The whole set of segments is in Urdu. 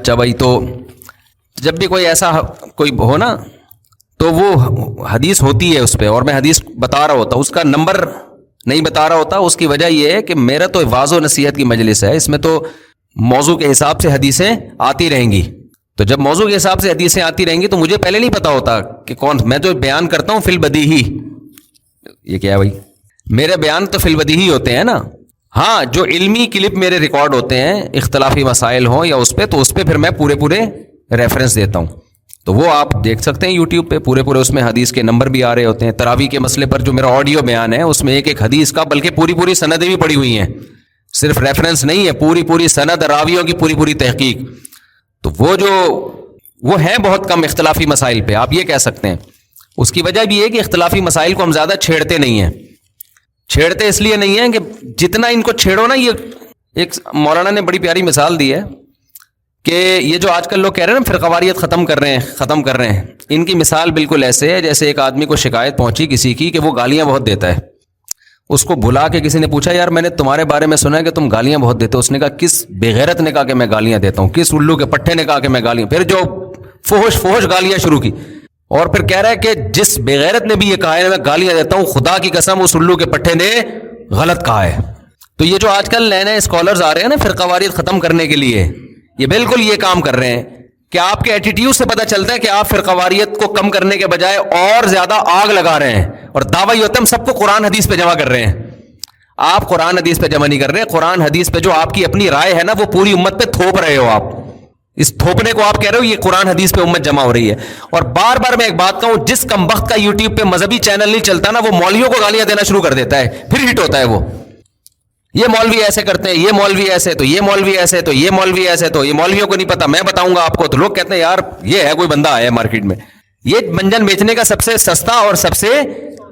اچھا بھائی، تو جب بھی کوئی ایسا کوئی ہو نا تو وہ حدیث ہوتی ہے اس پہ، اور میں حدیث بتا رہا ہوتا، اس کا نمبر نہیں بتا رہا ہوتا. اس کی وجہ یہ ہے کہ میرا تو واضح و نصیحت کی مجلس ہے، اس میں تو موضوع کے حساب سے حدیثیں آتی رہیں گی. تو جب موضوع کے حساب سے حدیثیں آتی رہیں گی تو مجھے پہلے نہیں پتا ہوتا کہ کون، میں تو بیان کرتا ہوں فی البدیہی. یہ کیا ہے بھائی؟ میرے بیان تو فی البدیہی ہوتے ہیں نا. ہاں جو علمی کلپ میرے ریکارڈ ہوتے ہیں اختلافی مسائل ہوں یا اس پہ، تو اس پہ پھر میں پورے ریفرنس دیتا ہوں. تو وہ آپ دیکھ سکتے ہیں یوٹیوب پہ، پورے اس میں حدیث کے نمبر بھی آ رہے ہوتے ہیں. تراویح کے مسئلے پر جو میرا آڈیو بیان ہے اس میں ایک حدیث کا بلکہ پوری سندیں بھی پڑی ہوئی ہیں، صرف ریفرنس نہیں ہے، پوری سند، راویوں کی پوری تحقیق. تو وہ ہیں بہت کم اختلافی مسائل پہ، آپ یہ کہہ سکتے ہیں. اس کی وجہ بھی یہ کہ اختلافی مسائل کو ہم زیادہ چھیڑتے نہیں ہیں. چھیڑتے اس لیے نہیں ہیں کہ جتنا ان کو چھیڑو نا، یہ ایک مولانا نے بڑی پیاری مثال دی ہے کہ یہ جو آج کل لوگ کہہ رہے ہیں نا فرقواریت ختم کر رہے ہیں، ان کی مثال بالکل ایسے ہے جیسے ایک آدمی کو شکایت پہنچی کسی کی کہ وہ گالیاں بہت دیتا ہے. اس کو بلا کے کسی نے پوچھا یار میں نے تمہارے بارے میں سنا ہے کہ تم گالیاں بہت دیتے ہو. اس نے کہا کس بےغیرت نے کہا کہ میں گالیاں دیتا ہوں؟ کس الو کے پٹھے نے کہا کہ میں گالیاں؟ پھر جو فحش گالیاں شروع کی، اور پھر کہہ رہا ہے کہ جس بےغیرت نے بھی یہ کہا ہے میں گالیاں دیتا ہوں، خدا کی قسم اس الو کے پٹھے نے غلط کہا ہے. تو یہ جو آج کل نئے اسکالرز آ رہے ہیں نا فرقواریت ختم کرنے کے لیے، یہ بالکل یہ کام کر رہے ہیں کہ آپ کے ایٹیٹیوڈ سے پتہ چلتا ہے کہ آپ فرقواریت کو کم کرنے کے بجائے اور زیادہ آگ لگا رہے ہیں. اور دعویٰ یہ ہوتا ہے ہم سب کو قرآن حدیث پہ جمع کر رہے ہیں. آپ قرآن حدیث پہ جمع نہیں کر رہے، قرآن حدیث پہ جو آپ کی اپنی رائے ہے نا وہ پوری امت پہ تھوپ رہے ہو. آپ اس تھوپنے کو آپ کہہ رہے ہو یہ قرآن حدیث پہ امت جمع ہو رہی ہے. اور بار بار میں ایک بات کہوں، جس کم وقت کا یوٹیوب پہ مذہبی چینل نہیں چلتا نا، وہ مولویوں کو گالیاں دینا شروع کر دیتا ہے، پھر ہٹ ہوتا ہے. وہ یہ مولوی ایسے کرتے ہیں، یہ مولوی ایسے، تو یہ مولوی ایسے، تو یہ مولوی ایسے، تو یہ مولویوں کو نہیں پتا، میں بتاؤں گا آپ کو. تو لوگ کہتے ہیں یار یہ ہے کوئی بندہ آیا ہے مارکیٹ میں. یہ منجن بیچنے کا سب سے سستا اور سب سے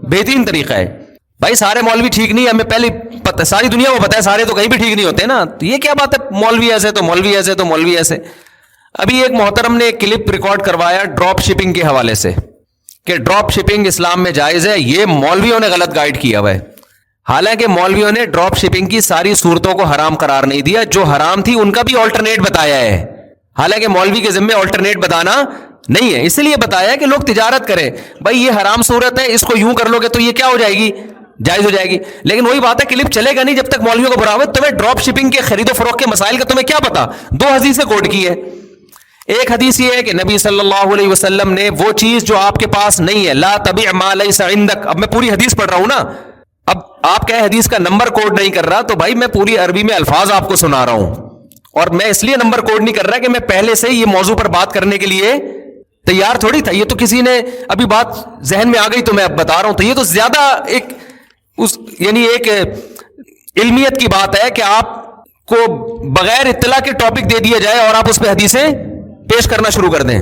بہترین طریقہ ہے. بھائی سارے مولوی ٹھیک نہیں ہے، ہمیں پہلے پتہ، ساری دنیا کو پتہ ہے سارے تو کہیں بھی ٹھیک نہیں ہوتے نا. تو یہ کیا بات ہے مولوی ایسے تو مولوی ایسے تو مولوی ایسے. ابھی ایک محترم نے ایک کلپ ریکارڈ کروایا ڈراپ شپنگ کے حوالے سے کہ ڈراپ شپنگ اسلام میں جائز ہے. یہ مولویوں نے غلط گائیڈ کیا ہوا ہے. حالانکہ مولویوں نے ڈراپ شپنگ کی ساری صورتوں کو حرام قرار نہیں دیا، جو حرام تھی ان کا بھی آلٹرنیٹ بتایا ہے. حالانکہ مولوی کے ذمہ آلٹرنیٹ بتانا نہیں ہے، اس لیے بتایا کہ لوگ تجارت کریں. بھائی یہ حرام صورت ہے، اس کو یوں کر لو گے تو یہ کیا ہو جائے گی؟ جائز ہو جائے گی. لیکن وہی بات ہے کلپ چلے گا نہیں جب تک مولویوں کو برابر. تمہیں ڈراپ شپنگ کے خرید و فروخت کے مسائل کا تمہیں کیا پتا؟ 2 حدیثیں کوٹ کی ہے. ایک حدیث یہ ہے کہ نبی صلی اللہ علیہ وسلم نے وہ چیز جو آپ کے پاس نہیں ہے، لا تبع ما لیس عندک. اب میں پوری حدیث پڑھ رہا ہوں نا، اب آپ کہے حدیث کا نمبر کوڈ نہیں کر رہا، تو بھائی میں پوری عربی میں الفاظ آپ کو سنا رہا ہوں. اور میں اس لیے نمبر کوڈ نہیں کر رہا کہ میں پہلے سے یہ موضوع پر بات کرنے کے لیے تیار تھوڑی تھا. یہ تو کسی نے ابھی بات ذہن میں آ گئی تو میں اب بتا رہا ہوں. تو یہ تو زیادہ یعنی ایک علمیت کی بات ہے کہ آپ کو بغیر اطلاع کے ٹاپک دے دیا جائے اور آپ اس پہ حدیثیں پیش کرنا شروع کر دیں.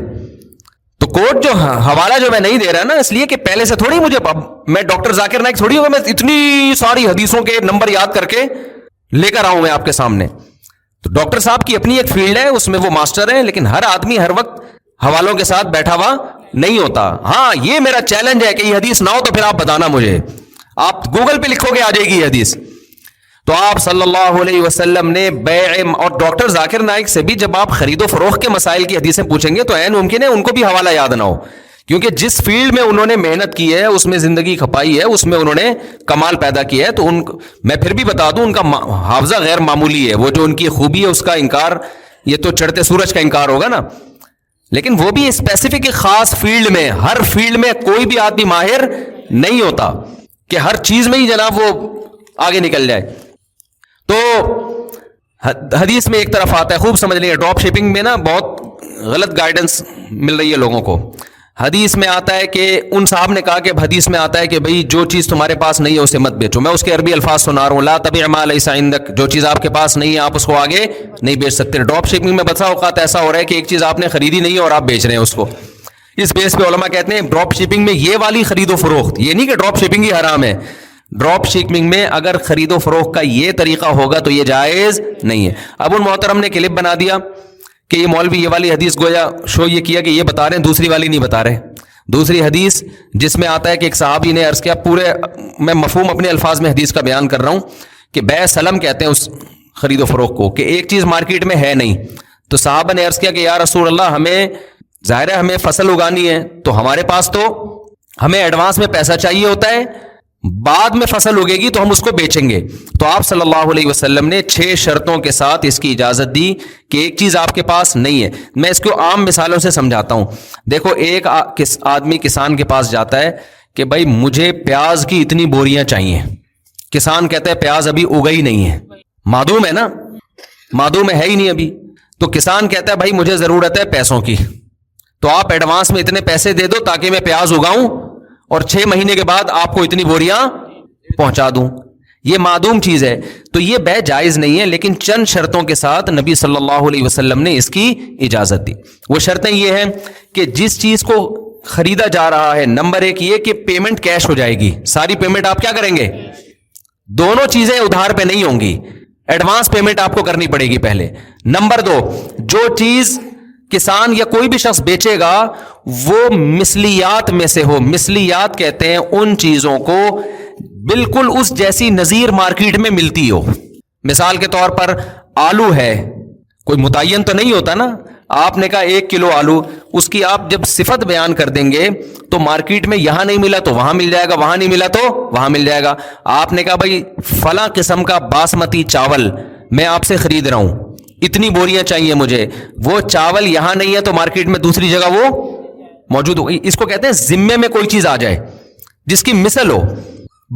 تو کوڈ جو حوالہ جو میں نہیں دے رہا نا، اس لیے کہ پہلے سے تھوڑی مجھے، میں ڈاکٹر ذاکر نائک تھوڑی ہوگا میں اتنی ساری حدیثوں کے نمبر یاد کر کے لے کر آؤں میں آپ کے سامنے. تو ڈاکٹر صاحب کی اپنی ایک فیلڈ ہے، اس میں وہ ماسٹر ہیں، لیکن ہر آدمی ہر وقت حوالوں کے ساتھ بیٹھا ہوا نہیں ہوتا. ہاں یہ میرا چیلنج ہے کہ یہ حدیث نہ ہو تو پھر آپ بتانا مجھے. آپ گوگل پہ لکھو گے آ جائے گی یہ حدیث. تو آپ صلی اللہ علیہ وسلم نے بیع، اور ڈاکٹر ذاکر نائک سے بھی جب آپ خرید و فروخت کے مسائل کی حدیثیں پوچھیں گے تو عین ممکن ہے ان کو بھی حوالہ یاد نہ ہو، کیونکہ جس فیلڈ میں انہوں نے محنت کی ہے، اس میں زندگی کھپائی ہے، اس میں انہوں نے کمال پیدا کیا ہے. تو میں پھر بھی بتا دوں ان کا حافظہ غیر معمولی ہے. وہ جو ان کی خوبی ہے اس کا انکار، یہ تو چڑھتے سورج کا انکار ہوگا نا. لیکن وہ بھی اسپیسیفک ایک خاص فیلڈ میں، ہر فیلڈ میں کوئی بھی آدمی ماہر نہیں ہوتا کہ ہر چیز میں ہی جناب وہ آگے نکل جائے. تو حدیث میں ایک طرف آتا ہے، خوب سمجھ لیں، ڈراپ شپنگ میں نا بہت غلط گائیڈنس مل رہی ہے لوگوں کو. حدیث میں آتا ہے کہ ان صاحب نے کہا کہ حدیث میں آتا ہے کہ بھئی جو چیز تمہارے پاس نہیں ہے اسے مت بیچو. میں اس کے عربی الفاظ سنا رہا ہوں، لا تبع ما لیس عندک. جو چیز آپ کے پاس نہیں ہے آپ اس کو آگے نہیں بیچ سکتے. ڈراپ شپنگ میں بسا اوقات ایسا ہو رہا ہے کہ ایک چیز آپ نے خریدی نہیں ہے اور آپ بیچ رہے ہیں اس کو. اس بیس پہ علماء کہتے ہیں ڈراپ شپنگ میں یہ والی خرید و فروخت، یہ نہیں کہ ڈراپ شپنگ ہی حرام ہے. ڈراپ شپنگ میں اگر خرید و فروخت کا یہ طریقہ ہوگا تو یہ جائز نہیں ہے. اب ان محترم نے کلپ بنا دیا کہ یہ مولوی یہ والی حدیث گویا شو یہ کیا کہ یہ بتا رہے ہیں، دوسری والی نہیں بتا رہے. دوسری حدیث جس میں آتا ہے کہ ایک صحابی نے عرض کیا، پورے میں مفہوم اپنے الفاظ میں حدیث کا بیان کر رہا ہوں، کہ بیع سلم کہتے ہیں اس خرید و فروخت کو، کہ ایک چیز مارکیٹ میں ہے نہیں، تو صحابہ نے عرض کیا کہ یا رسول اللہ ہمیں ظاہر ہے ہمیں فصل اگانی ہے تو ہمارے پاس تو ہمیں ایڈوانس میں پیسہ چاہیے ہوتا ہے, بعد میں فصل اگے گی تو ہم اس کو بیچیں گے. تو آپ صلی اللہ علیہ وسلم نے 6 شرطوں کے ساتھ اس کی اجازت دی کہ ایک چیز آپ کے پاس نہیں ہے. میں اس کو عام مثالوں سے سمجھاتا ہوں. دیکھو ایک آدمی کسان کے پاس جاتا ہے کہ بھائی مجھے پیاز کی اتنی بوریاں چاہیے. کسان کہتا ہے پیاز ابھی اگا ہی نہیں ہے, معدوم ہے نا, معدوم ہے ہی نہیں ابھی. تو کسان کہتا ہے بھائی مجھے ضرورت ہے پیسوں کی, تو آپ ایڈوانس میں اتنے پیسے دے دو تاکہ میں پیاز اگاؤں اور 6 مہینے کے بعد آپ کو اتنی بوریاں پہنچا دوں. یہ معدوم چیز ہے تو یہ بے جائز نہیں ہے, لیکن چند شرطوں کے ساتھ نبی صلی اللہ علیہ وسلم نے اس کی اجازت دی. وہ شرطیں یہ ہیں کہ جس چیز کو خریدا جا رہا ہے, نمبر 1 یہ کہ پیمنٹ کیش ہو جائے گی, ساری پیمنٹ آپ کیا کریں گے, دونوں چیزیں ادھار پہ نہیں ہوں گی, ایڈوانس پیمنٹ آپ کو کرنی پڑے گی پہلے. نمبر 2, جو چیز کسان یا کوئی بھی شخص بیچے گا وہ مثلیات میں سے ہو. مثلیات کہتے ہیں ان چیزوں کو بالکل اس جیسی نظیر مارکیٹ میں ملتی ہو. مثال کے طور پر آلو ہے, کوئی متعین تو نہیں ہوتا نا, آپ نے کہا 1 کلو آلو, اس کی آپ جب صفت بیان کر دیں گے تو مارکیٹ میں یہاں نہیں ملا تو وہاں مل جائے گا, وہاں نہیں ملا تو وہاں مل جائے گا. آپ نے کہا بھائی فلاں قسم کا باسمتی چاول میں آپ سے خرید رہا ہوں, اتنی بوریاں چاہیے مجھے, وہ چاول یہاں نہیں ہے تو مارکیٹ میں دوسری جگہ وہ موجود ہو. اس کو کہتے ہیں ذمے میں کوئی چیز آ جائے جس کی مثل ہو.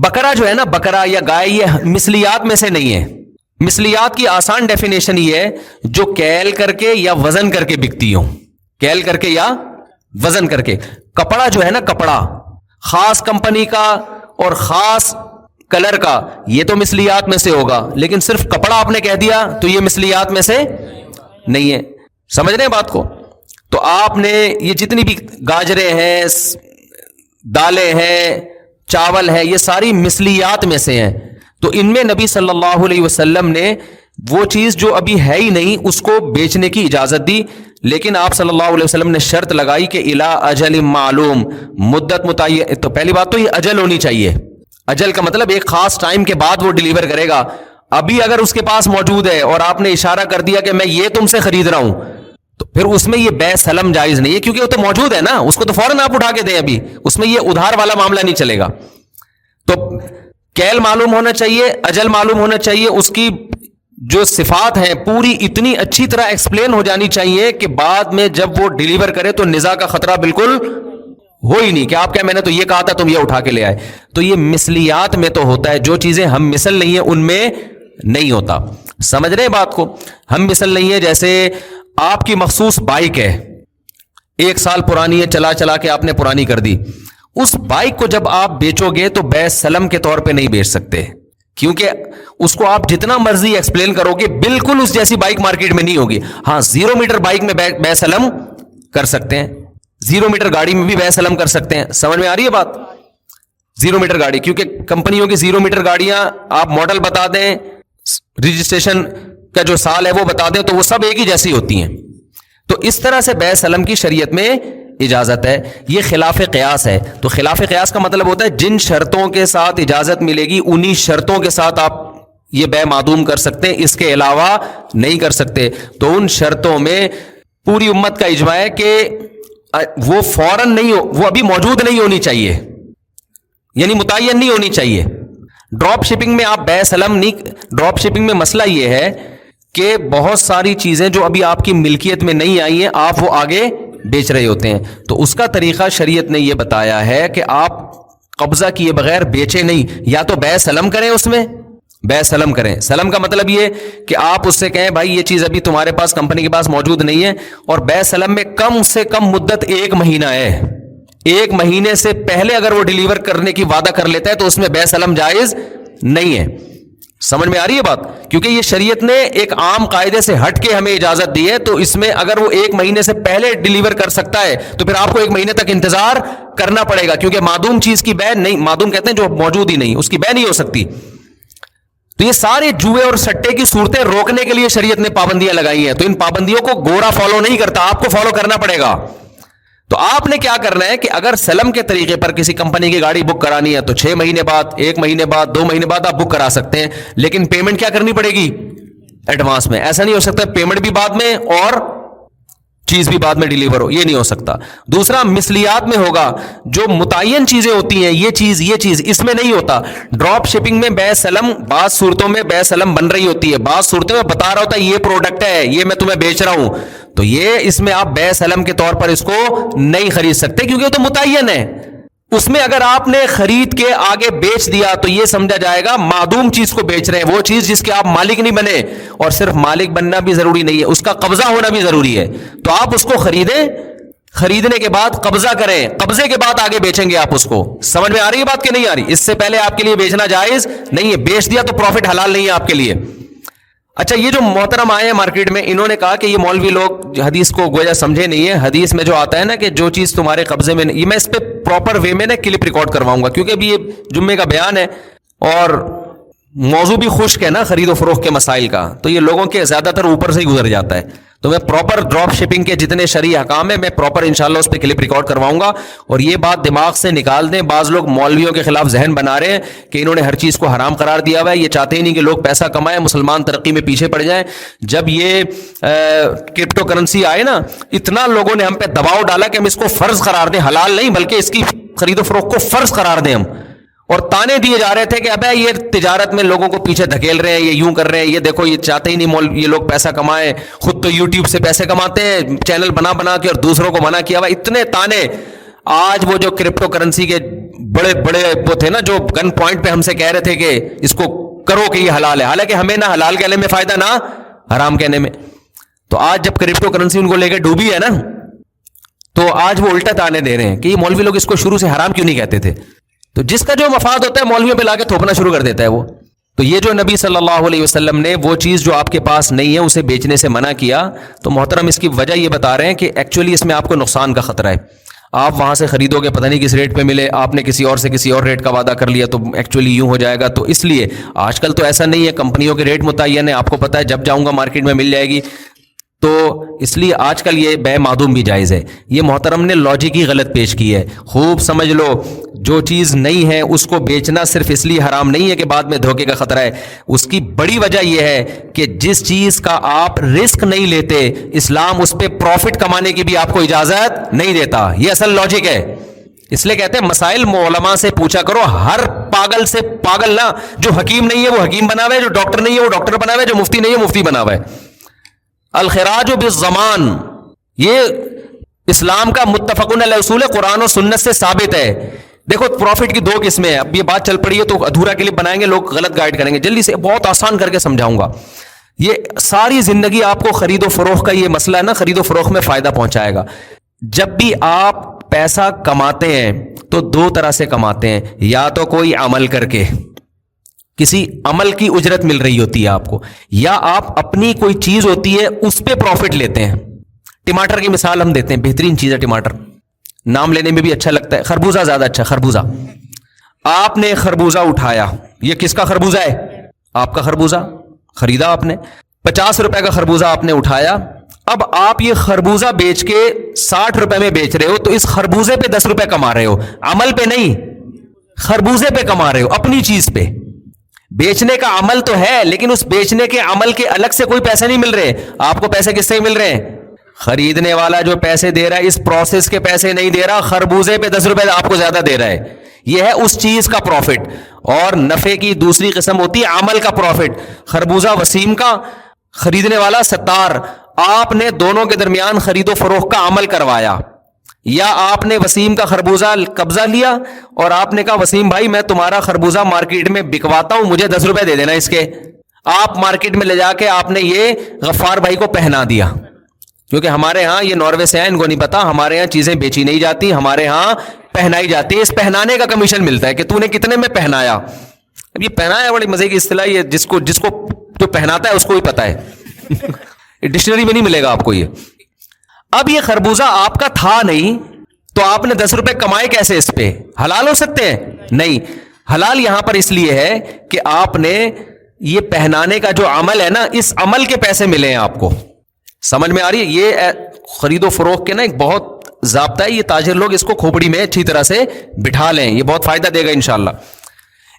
بکرا جو ہے نا, بکرا یا گائے, یہ مثلیات میں سے نہیں ہے. مثلیات کی آسان ڈیفینیشن یہ ہے جو کیل کر کے یا وزن کر کے بکتی ہوں, کیل کر کے یا وزن کر کے. کپڑا جو ہے نا, کپڑا خاص کمپنی کا اور خاص کلر کا, یہ تو مثلیات میں سے ہوگا, لیکن صرف کپڑا آپ نے کہہ دیا تو یہ مثلیات میں سے نہیں ہے. سمجھ رہے ہیں بات کو؟ تو آپ نے یہ جتنی بھی گاجریں ہیں, دالیں ہیں, چاول ہے, یہ ساری مثلیات میں سے ہیں. تو ان میں نبی صلی اللہ علیہ وسلم نے وہ چیز جو ابھی ہے ہی نہیں اس کو بیچنے کی اجازت دی, لیکن آپ صلی اللہ علیہ وسلم نے شرط لگائی کہ الی اجل معلوم, مدت متعین. تو پہلی بات تو یہ اجل ہونی چاہیے. اجل کا مطلب ایک خاص ٹائم کے بعد وہ ڈیلیور کرے گا. ابھی اگر اس کے پاس موجود ہے اور آپ نے اشارہ کر دیا کہ میں یہ تم سے خرید رہا ہوں, تو پھر اس میں یہ بے سلم جائز نہیں ہے, کیونکہ وہ تو موجود ہے نا, اس کو تو فوراً آپ اٹھا کے دیں. ابھی اس میں یہ ادھار والا معاملہ نہیں چلے گا. تو کیل معلوم ہونا چاہیے, اجل معلوم ہونا چاہیے, اس کی جو صفات ہیں پوری اتنی اچھی طرح ایکسپلین ہو جانی چاہیے کہ بعد میں جب وہ ڈیلیور کرے تو نزاع کا خطرہ بالکل ہو ہی نہیں کہ آپ کیا میں نے تو یہ کہا تھا تم یہ اٹھا کے لے آئے. تو یہ مثلیات میں تو ہوتا ہے, جو چیزیں ہم مثل نہیں ہیں ان میں نہیں ہوتا. سمجھ رہے ہیں بات کو؟ ہم مثل نہیں ہے. جیسے آپ کی مخصوص بائک ہے, 1 سال پرانی ہے, چلا چلا کے آپ نے پرانی کر دی, اس بائک کو جب آپ بیچو گے تو بے سلم کے طور پہ نہیں بیچ سکتے, کیونکہ اس کو آپ جتنا مرضی ایکسپلین کرو گے بالکل اس جیسی بائک مارکیٹ میں نہیں ہوگی. ہاں 0 میٹر بائک میں بے سلم کر سکتے ہیں, 0 میٹر گاڑی میں بھی بے سلم کر سکتے ہیں. سمجھ میں آ رہی ہے بات؟ 0 میٹر گاڑی, کیونکہ کمپنیوں کی 0 میٹر گاڑیاں آپ ماڈل بتا دیں, رجسٹریشن کا جو سال ہے وہ بتا دیں, تو وہ سب ایک ہی جیسی ہوتی ہیں. تو اس طرح سے بے سلم کی شریعت میں اجازت ہے. یہ خلاف قیاس ہے. تو خلاف قیاس کا مطلب ہوتا ہے جن شرطوں کے ساتھ اجازت ملے گی انہی شرطوں کے ساتھ آپ یہ بے معدوم کر سکتے ہیں, اس کے علاوہ نہیں کر سکتے. تو ان شرطوں میں پوری امت کا اجماع ہے کہ وہ فوراً نہیں ہو, وہ ابھی موجود نہیں ہونی چاہیے, یعنی متعین نہیں ہونی چاہیے. ڈراپ شپنگ میں آپ بے سلم نہیں. ڈراپ شپنگ میں مسئلہ یہ ہے کہ بہت ساری چیزیں جو ابھی آپ کی ملکیت میں نہیں آئی ہیں آپ وہ آگے بیچ رہے ہوتے ہیں. تو اس کا طریقہ شریعت نے یہ بتایا ہے کہ آپ قبضہ کیے بغیر بیچے نہیں, یا تو بے سلم کریں, اس میں بے سلم کریں. سلم کا مطلب یہ کہ آپ اس سے کہیں بھائی یہ چیز ابھی تمہارے پاس کمپنی کے پاس موجود نہیں ہے, اور بے سلم میں کم سے کم مدت 1 مہینہ ہے. 1 مہینے سے پہلے اگر وہ ڈیلیور کرنے کی وعدہ کر لیتا ہے تو اس میں بے سلم جائز نہیں ہے. سمجھ میں آ رہی ہے بات؟ کیونکہ یہ شریعت نے ایک عام قاعدے سے ہٹ کے ہمیں اجازت دی ہے. تو اس میں اگر وہ 1 مہینے سے پہلے ڈیلیور کر سکتا ہے تو پھر آپ کو 1 مہینے تک انتظار کرنا پڑے گا, کیونکہ معدوم چیز کی بے نہیں, معدوم کہتے ہیں جو موجود ہی نہیں, اس کی بے نہیں ہو سکتی. تو یہ سارے جوئے اور سٹے کی صورتیں روکنے کے لیے شریعت نے پابندیاں لگائی ہیں. تو ان پابندیوں کو گورا فالو نہیں کرتا, آپ کو فالو کرنا پڑے گا. تو آپ نے کیا کرنا ہے کہ اگر سلم کے طریقے پر کسی کمپنی کی گاڑی بک کرانی ہے تو 6 مہینے بعد, 1 مہینے بعد, 2 مہینے بعد آپ بک کرا سکتے ہیں, لیکن پیمنٹ کیا کرنی پڑے گی؟ ایڈوانس میں. ایسا نہیں ہو سکتا پیمنٹ بھی بعد میں اور چیز بھی بعد میں ڈیلیور ہو, یہ نہیں ہو سکتا. دوسرا مثلیات میں ہوگا, جو متعین چیزیں ہوتی ہیں, یہ چیز اس میں نہیں ہوتا. ڈراپ شپنگ میں بے سلم بعض صورتوں میں بے سلم بن رہی ہوتی ہے, بعض صورتوں میں بتا رہا ہوتا ہے یہ پروڈکٹ ہے, یہ میں تمہیں بیچ رہا ہوں, تو یہ اس میں آپ بے سلم کے طور پر اس کو نہیں خرید سکتے کیونکہ وہ تو متعین ہے. اس میں اگر آپ نے خرید کے آگے بیچ دیا تو یہ سمجھا جائے گا معدوم چیز کو بیچ رہے ہیں, وہ چیز جس کے آپ مالک نہیں بنے. اور صرف مالک بننا بھی ضروری نہیں ہے, اس کا قبضہ ہونا بھی ضروری ہے. تو آپ اس کو خریدیں, خریدنے کے بعد قبضہ کریں, قبضے کے بعد آگے بیچیں گے آپ اس کو. سمجھ میں آ رہی ہے بات کہ نہیں آ رہی؟ اس سے پہلے آپ کے لیے بیچنا جائز نہیں ہے, بیچ دیا تو پروفٹ حلال نہیں ہے آپ کے لیے. اچھا, یہ جو محترم آئے ہیں مارکیٹ میں, انہوں نے کہا کہ یہ مولوی لوگ حدیث کو گویا سمجھے نہیں ہے. حدیث میں جو آتا ہے نا کہ جو چیز تمہارے قبضے میں, یہ میں اس پہ پراپر وے میں نا کلپ ریکارڈ کرواؤں گا کیونکہ ابھی یہ جمعے کا بیان ہے اور موضوع بھی خشک ہے نا خرید و فروخت کے مسائل کا, تو یہ لوگوں کے زیادہ تر اوپر سے ہی گزر جاتا ہے. تو میں پراپر ڈراپ شپنگ کے جتنے شرعی احکام ہیں میں پراپر انشاءاللہ اس پہ کلپ ریکارڈ کرواؤں گا. اور یہ بات دماغ سے نکال دیں, بعض لوگ مولویوں کے خلاف ذہن بنا رہے ہیں کہ انہوں نے ہر چیز کو حرام قرار دیا ہوا ہے, یہ چاہتے ہی نہیں کہ لوگ پیسہ کمائیں, مسلمان ترقی میں پیچھے پڑ جائیں. جب یہ کرپٹو کرنسی آئے نا, اتنا لوگوں نے ہم پہ دباؤ ڈالا کہ ہم اس کو فرض قرار دیں, حلال نہیں بلکہ اس کی خرید و فروخت کو فرض قرار دیں ہم. اور تانے دیے جا رہے تھے کہ ابے یہ تجارت میں لوگوں کو پیچھے دھکیل رہے ہیں, یہ یوں کر رہے ہیں, یہ دیکھو یہ چاہتے ہی نہیں یہ لوگ پیسہ کمائیں, خود تو یوٹیوب سے پیسے کماتے ہیں چینل بنا بنا کے اور دوسروں کو منع کیا ہوا. اتنے تانے. آج وہ جو کرپٹو کرنسی کے بڑے بڑے وہ تھے نا جو گن پوائنٹ پہ ہم سے کہہ رہے تھے کہ اس کو کرو کہ یہ حلال ہے, حالانکہ ہمیں نہ حلال کہنے میں فائدہ نہ حرام کہنے میں. تو آج جب کرپٹو کرنسی ان کو لے کے ڈوبی ہے نا, تو آج وہ الٹا تانے دے رہے ہیں کہ یہ مولوی لوگ اس کو شروع سے حرام کیوں نہیں کہتے تھے. تو جس کا جو مفاد ہوتا ہے مولویوں پہ لا کے تھوپنا شروع کر دیتا ہے وہ. تو یہ جو نبی صلی اللہ علیہ وسلم نے وہ چیز جو آپ کے پاس نہیں ہے اسے بیچنے سے منع کیا, تو محترم اس کی وجہ یہ بتا رہے ہیں کہ ایکچولی اس میں آپ کو نقصان کا خطرہ ہے. آپ وہاں سے خریدو گے پتہ نہیں کس ریٹ پہ ملے, آپ نے کسی اور سے کسی اور ریٹ کا وعدہ کر لیا تو ایکچولی یوں ہو جائے گا. تو اس لیے آج کل تو ایسا نہیں ہے, کمپنیوں کے ریٹ متعین ہے, آپ کو پتہ ہے جب جاؤں گا مارکیٹ میں مل جائے گی. تو اس لیے آج کل یہ بے معدوم بھی جائز ہے. یہ محترم نے لاجک ہی غلط پیش کی ہے. خوب سمجھ لو, جو چیز نہیں ہے اس کو بیچنا صرف اس لیے حرام نہیں ہے کہ بعد میں دھوکے کا خطرہ ہے. اس کی بڑی وجہ یہ ہے کہ جس چیز کا آپ رسک نہیں لیتے, اسلام اس پہ پروفٹ کمانے کی بھی آپ کو اجازت نہیں دیتا. یہ اصل لاجک ہے. اس لیے کہتے ہیں مسائل علماء سے پوچھا کرو. ہر پاگل سے پاگل نہ, جو حکیم نہیں ہے وہ حکیم بنا ہوا ہے, جو ڈاکٹر نہیں ہے وہ ڈاکٹر بنا ہوا ہے, جو مفتی نہیں ہے مفتی بنا ہوا ہے. الخراج بالضمان, یہ اسلام کا متفقن علیہ اصول قرآن و سنت سے ثابت ہے. دیکھو پروفٹ کی دو قسمیں ہیں. اب یہ بات چل پڑی ہے تو ادھورا کلپ بنائیں گے, لوگ غلط گائیڈ کریں گے. جلدی سے بہت آسان کر کے سمجھاؤں گا. یہ ساری زندگی آپ کو خرید و فروخت کا یہ مسئلہ ہے نا, خرید و فروخت میں فائدہ پہنچائے گا. جب بھی آپ پیسہ کماتے ہیں تو دو طرح سے کماتے ہیں, یا تو کوئی عمل کر کے, کسی عمل کی اجرت مل رہی ہوتی ہے آپ کو, یا آپ اپنی کوئی چیز ہوتی ہے اس پہ پروفٹ لیتے ہیں. ٹماٹر کی مثال ہم دیتے ہیں, بہترین چیز ہے ٹماٹر, نام لینے میں بھی اچھا لگتا ہے. خربوزہ زیادہ اچھا, خربوزہ. آپ نے خربوزہ اٹھایا, یہ کس کا خربوزہ ہے؟ آپ کا خربوزہ. خریدا آپ نے 50 روپے کا خربوزہ آپ نے اٹھایا. اب آپ یہ خربوزہ بیچ کے 60 روپے میں بیچ رہے ہو, تو اس خربوزے پہ 10 روپے کما رہے ہو, عمل پہ نہیں, خربوزے پہ کما رہے ہو, اپنی چیز پہ. بیچنے کا عمل تو ہے لیکن اس بیچنے کے عمل کے الگ سے کوئی پیسے نہیں مل رہے. آپ کو پیسے کس سے مل رہے ہیں؟ خریدنے والا جو پیسے دے رہا ہے اس پروسیس کے پیسے نہیں دے رہا, خربوزے پہ 10 روپے آپ کو زیادہ دے رہا ہے. یہ ہے اس چیز کا پروفٹ. اور نفع کی دوسری قسم ہوتی ہے عمل کا پروفٹ. خربوزہ وسیم کا, خریدنے والا ستار. آپ نے دونوں کے درمیان خرید و فروخت کا عمل کروایا, یا آپ نے وسیم کا خربوزہ قبضہ لیا اور آپ نے کہا وسیم بھائی میں تمہارا خربوزہ مارکیٹ میں بکواتا ہوں, مجھے 10 روپے دے دینا اس کے. آپ مارکیٹ میں لے جا کے آپ نے یہ غفار بھائی کو پہنا دیا, کیونکہ ہمارے ہاں یہ ناروے سے ہیں, ان کو نہیں پتا, ہمارے ہاں چیزیں بیچی نہیں جاتی, ہمارے ہاں پہنائی جاتی ہے. اس پہنانے کا کمیشن ملتا ہے کہ تو نے کتنے میں پہنایا. اب یہ پہنایا بڑی مزے کی اصطلاح, یہ جس کو جو پہناتا ہے اس کو ہی پتا ہے. ڈکشنری میں نہیں ملے گا آپ کو یہ. اب یہ خربوزہ آپ کا تھا نہیں, تو آپ نے 10 روپے کمائے کیسے اس پہ؟ حلال ہو سکتے ہیں؟ نہیں. حلال یہاں پر اس لیے ہے کہ آپ نے یہ پہنانے کا جو عمل ہے نا, اس عمل کے پیسے ملے ہیں آپ کو. سمجھ میں آ رہی ہے؟ یہ خرید و فروخت کے نا ایک بہت ضابطہ ہے, یہ تاجر لوگ اس کو کھوپڑی میں اچھی طرح سے بٹھا لیں, یہ بہت فائدہ دے گا انشاءاللہ.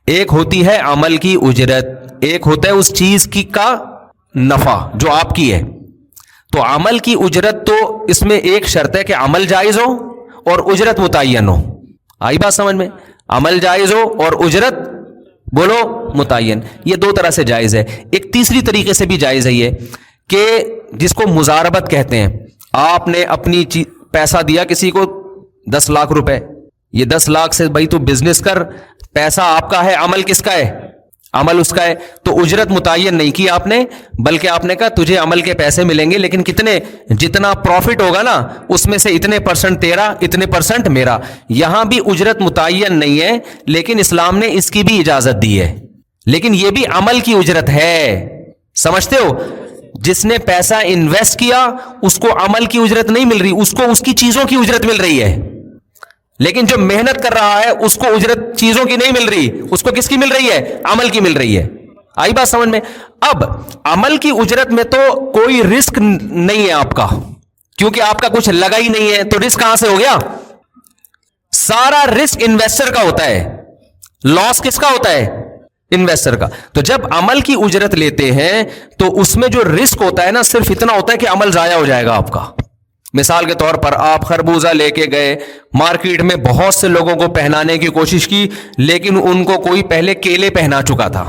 ایک ہوتی ہے عمل کی اجرت, ایک ہوتا ہے اس چیز کی کا نفع جو آپ کی ہے. تو عمل کی اجرت تو اس میں ایک شرط ہے کہ عمل جائز ہو اور اجرت متعین ہو. آئی بات سمجھ میں؟ عمل جائز ہو اور اجرت بولو متعین. یہ دو طرح سے جائز ہے. ایک تیسری طریقے سے بھی جائز ہے یہ کہ جس کو مزاربت کہتے ہیں. آپ نے اپنی پیسہ دیا کسی کو 10 لاکھ روپے, یہ 10 لاکھ سے بھائی تو بزنس کر, پیسہ آپ کا ہے, عمل کس کا ہے؟ عمل اس کا ہے. تو اجرت متعین نہیں کی آپ نے, بلکہ آپ نے کہا تجھے عمل کے پیسے ملیں گے لیکن کتنے, جتنا پروفٹ ہوگا نا اس میں سے اتنے % تیرا, اتنے % میرا. یہاں بھی اجرت متعین نہیں ہے لیکن اسلام نے اس کی بھی اجازت دی ہے, لیکن یہ بھی عمل کی اجرت ہے. سمجھتے ہو؟ جس نے پیسہ انویسٹ کیا اس کو عمل کی اجرت نہیں مل رہی, اس کو اس کی چیزوں کی اجرت مل رہی ہے. لیکن جو محنت کر رہا ہے اس کو اجرت چیزوں کی نہیں مل رہی, اس کو کس کی مل رہی ہے؟ عمل کی مل رہی ہے. آئی بات سمجھ میں؟ اب عمل کی اجرت میں تو کوئی رسک نہیں ہے آپ کا, کیونکہ آپ کا کچھ لگا ہی نہیں ہے, تو رسک کہاں سے ہو گیا؟ سارا رسک انویسٹر کا ہوتا ہے, لاس کس کا ہوتا ہے؟ انویسٹر کا. تو جب عمل کی اجرت لیتے ہیں تو اس میں جو رسک ہوتا ہے نا صرف اتنا ہوتا ہے کہ عمل ضائع ہو جائے گا آپ کا. مثال کے طور پر آپ خربوزہ لے کے گئے مارکیٹ میں, بہت سے لوگوں کو پہنانے کی کوشش کی لیکن ان کو کوئی پہلے کیلے پہنا چکا تھا,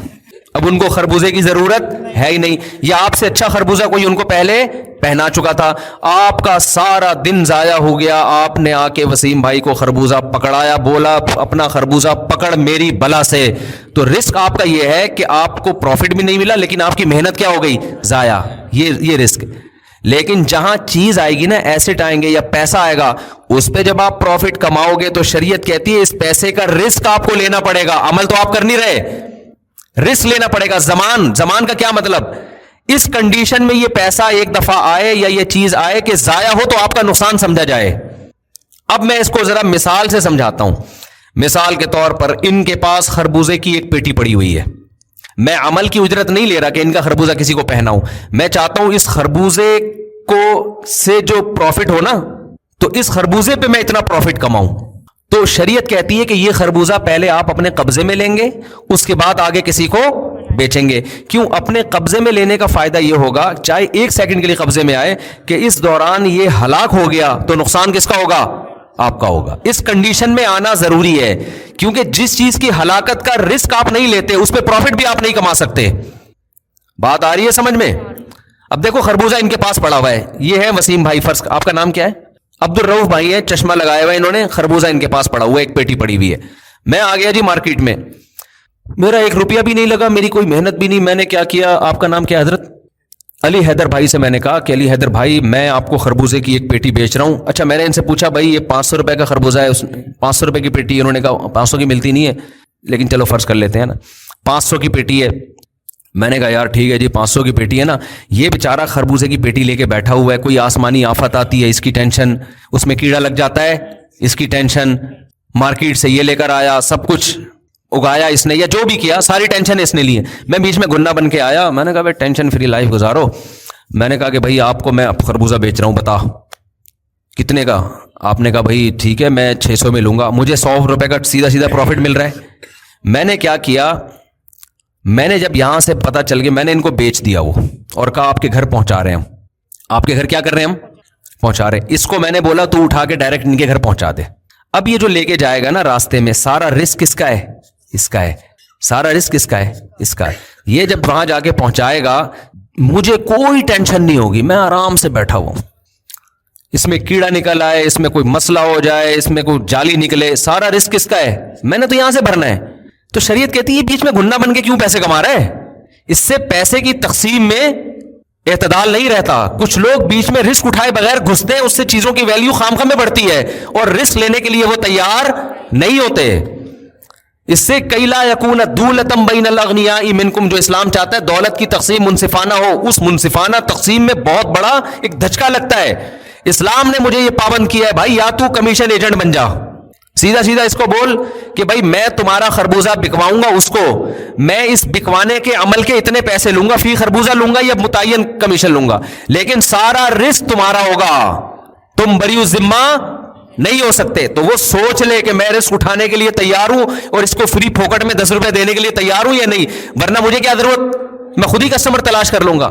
اب ان کو خربوزے کی ضرورت ہے ہی نہیں, یا آپ سے اچھا خربوزہ کوئی ان کو پہلے پہنا چکا تھا. آپ کا سارا دن ضائع ہو گیا. آپ نے آ کے وسیم بھائی کو خربوزہ پکڑایا, بولا اپنا خربوزہ پکڑ میری بلا سے. تو رسک آپ کا یہ ہے کہ آپ کو پروفٹ بھی نہیں ملا لیکن آپ کی محنت کیا ہو گئی؟ ضائع. یہ رسک. لیکن جہاں چیز آئے گی نا, ایسٹ آئیں گے یا پیسہ آئے گا, اس پہ جب آپ پروفٹ کماؤ گے تو شریعت کہتی ہے اس پیسے کا رسک آپ کو لینا پڑے گا. عمل تو آپ کر نہیں رہے, رسک لینا پڑے گا. زمان کا کیا مطلب؟ اس کنڈیشن میں یہ پیسہ ایک دفعہ آئے یا یہ چیز آئے کہ ضائع ہو تو آپ کا نقصان سمجھا جائے. اب میں اس کو ذرا مثال سے سمجھاتا ہوں. مثال کے طور پر ان کے پاس خربوزے کی ایک پیٹی پڑی ہوئی ہے. میں عمل کی اجرت نہیں لے رہا کہ ان کا خربوزہ کسی کو پہناؤں, میں چاہتا ہوں اس خربوزے کو سے جو پروفٹ ہو نا تو اس خربوزے پہ میں اتنا پروفٹ کماؤں. تو شریعت کہتی ہے کہ یہ خربوزہ پہلے آپ اپنے قبضے میں لیں گے, اس کے بعد آگے کسی کو بیچیں گے. کیوں؟ اپنے قبضے میں لینے کا فائدہ یہ ہوگا, چاہے 1 سیکنڈ کے لیے قبضے میں آئے, کہ اس دوران یہ ہلاک ہو گیا تو نقصان کس کا ہوگا؟ آپ کا ہوگا. اس کنڈیشن میں آنا ضروری ہے کیونکہ جس چیز کی ہلاکت کا رسک آپ نہیں لیتے اس پہ پروفٹ بھی آپ نہیں کما سکتے. بات آ رہی ہے سمجھ میں؟ اب دیکھو خربوزہ ان کے پاس پڑا ہوا ہے, یہ ہے وسیم بھائی, فرض آپ کا نام کیا ہے؟ عبد الرؤف بھائی ہے, چشمہ لگایا ہوا ہے انہوں نے, خربوزہ ان کے پاس پڑا ہوا ہے, ایک پیٹی پڑی ہوئی ہے. میں آ گیا جی مارکیٹ میں, میرا 1 روپیہ بھی نہیں لگا, میری کوئی محنت بھی نہیں. میں نے کیا کیا؟ آپ کا نام کیا حضرت؟ علی حیدر بھائی سے میں نے کہا کہ علی حیدر بھائی میں آپ کو خربوزے کی ایک پیٹی بیچ رہا ہوں. اچھا, میں نے ان سے پوچھا بھائی یہ 500 روپے کا خربوزہ ہے, 500 روپے کی پیٹی. انہوں نے کہا 500 کی ملتی نہیں ہے, لیکن چلو فرض کر لیتے ہیں نا 500 کی پیٹی ہے. میں نے کہا یار ٹھیک ہے جی 500 کی پیٹی ہے نا. یہ بیچارہ خربوزے کی پیٹی لے کے بیٹھا ہوا ہے, کوئی آسمانی آفت آتی ہے اس کی ٹینشن, اس میں کیڑا لگ جاتا ہے اس کی ٹینشن, مارکیٹ سے یہ لے کر آیا, سب کچھ اگایا اس نے یا جو بھی کیا, ساری ٹینشن اس نے لی ہے. میں بیچ میں گنا بن کے آیا, میں نے کہا بھائی ٹینشن فری لائف گزارو. میں نے کہا کہ بھائی آپ کو میں خربوزہ بیچ رہا ہوں, بتا کتنے کا؟ آپ نے کہا بھائی ٹھیک ہے میں 600 میں لوں گا. مجھے 100 روپے کا سیدھا پروفٹ مل رہا ہے. میں نے کیا کیا, میں نے جب یہاں سے پتا چل گیا میں نے ان کو بیچ دیا وہ, اور کہا آپ کے گھر پہنچا رہے ہیں ہم. آپ کے گھر کیا کر رہے ہیں ہم؟ پہنچا رہے. اس کو میں نے بولا تو اٹھا کے ڈائریکٹ ان کے گھر پہنچا دے. اب یہ جو لے کے جائے گا نا راستے میں, سارا رسک کس کا ہے؟ اس کا ہے. سارا رسک کس کا ہے؟ اس کا ہے. یہ جب وہاں جا کے پہنچائے گا مجھے کوئی ٹینشن نہیں ہوگی, میں آرام سے بیٹھا ہوں. اس میں کیڑا نکل آئے, اس میں کوئی مسئلہ ہو جائے, اس میں کوئی جالی نکلے, سارا رسک کس کا ہے؟ میں نے تو یہاں سے بھرنا ہے. تو شریعت کہتی ہے بیچ میں گھننا بن کے کیوں پیسے کما رہے ہیں؟ اس سے پیسے کی تقسیم میں اعتدال نہیں رہتا. کچھ لوگ بیچ میں رسک اٹھائے بغیر گھستے ہیں, اس سے چیزوں کی ویلیو خام میں بڑھتی ہے, اور رسک لینے کے لیے وہ تیار نہیں ہوتے. اس سے کئی لا یکون دولتم بین الاغنیاء منکم, جو اسلام چاہتا ہے دولت کی تقسیم منصفانہ ہو, اس منصفانہ تقسیم میں بہت بڑا ایک دھچکا لگتا ہے. اسلام نے مجھے یہ پابند کیا ہے بھائی یا تو کمیشن ایجنٹ بن جا, سیدھا اس کو بول کہ بھائی میں تمہارا خربوزہ بکواؤں گا, اس کو میں اس بکوانے کے عمل کے اتنے پیسے لوں گا, فی خربوزہ لوں گا یا متعین کمیشن لوں گا, لیکن سارا رسک تمہارا ہوگا, تم بری الذمہ نہیں ہو سکتے. تو وہ سوچ لے کہ میں رسک اٹھانے کے لیے تیار ہوں اور اس کو فری پھوکٹ میں 10 روپے دینے کے لیے تیار ہوں یا نہیں, ورنہ مجھے کیا ضرورت, میں خود ہی کسٹمر تلاش کر لوں گا.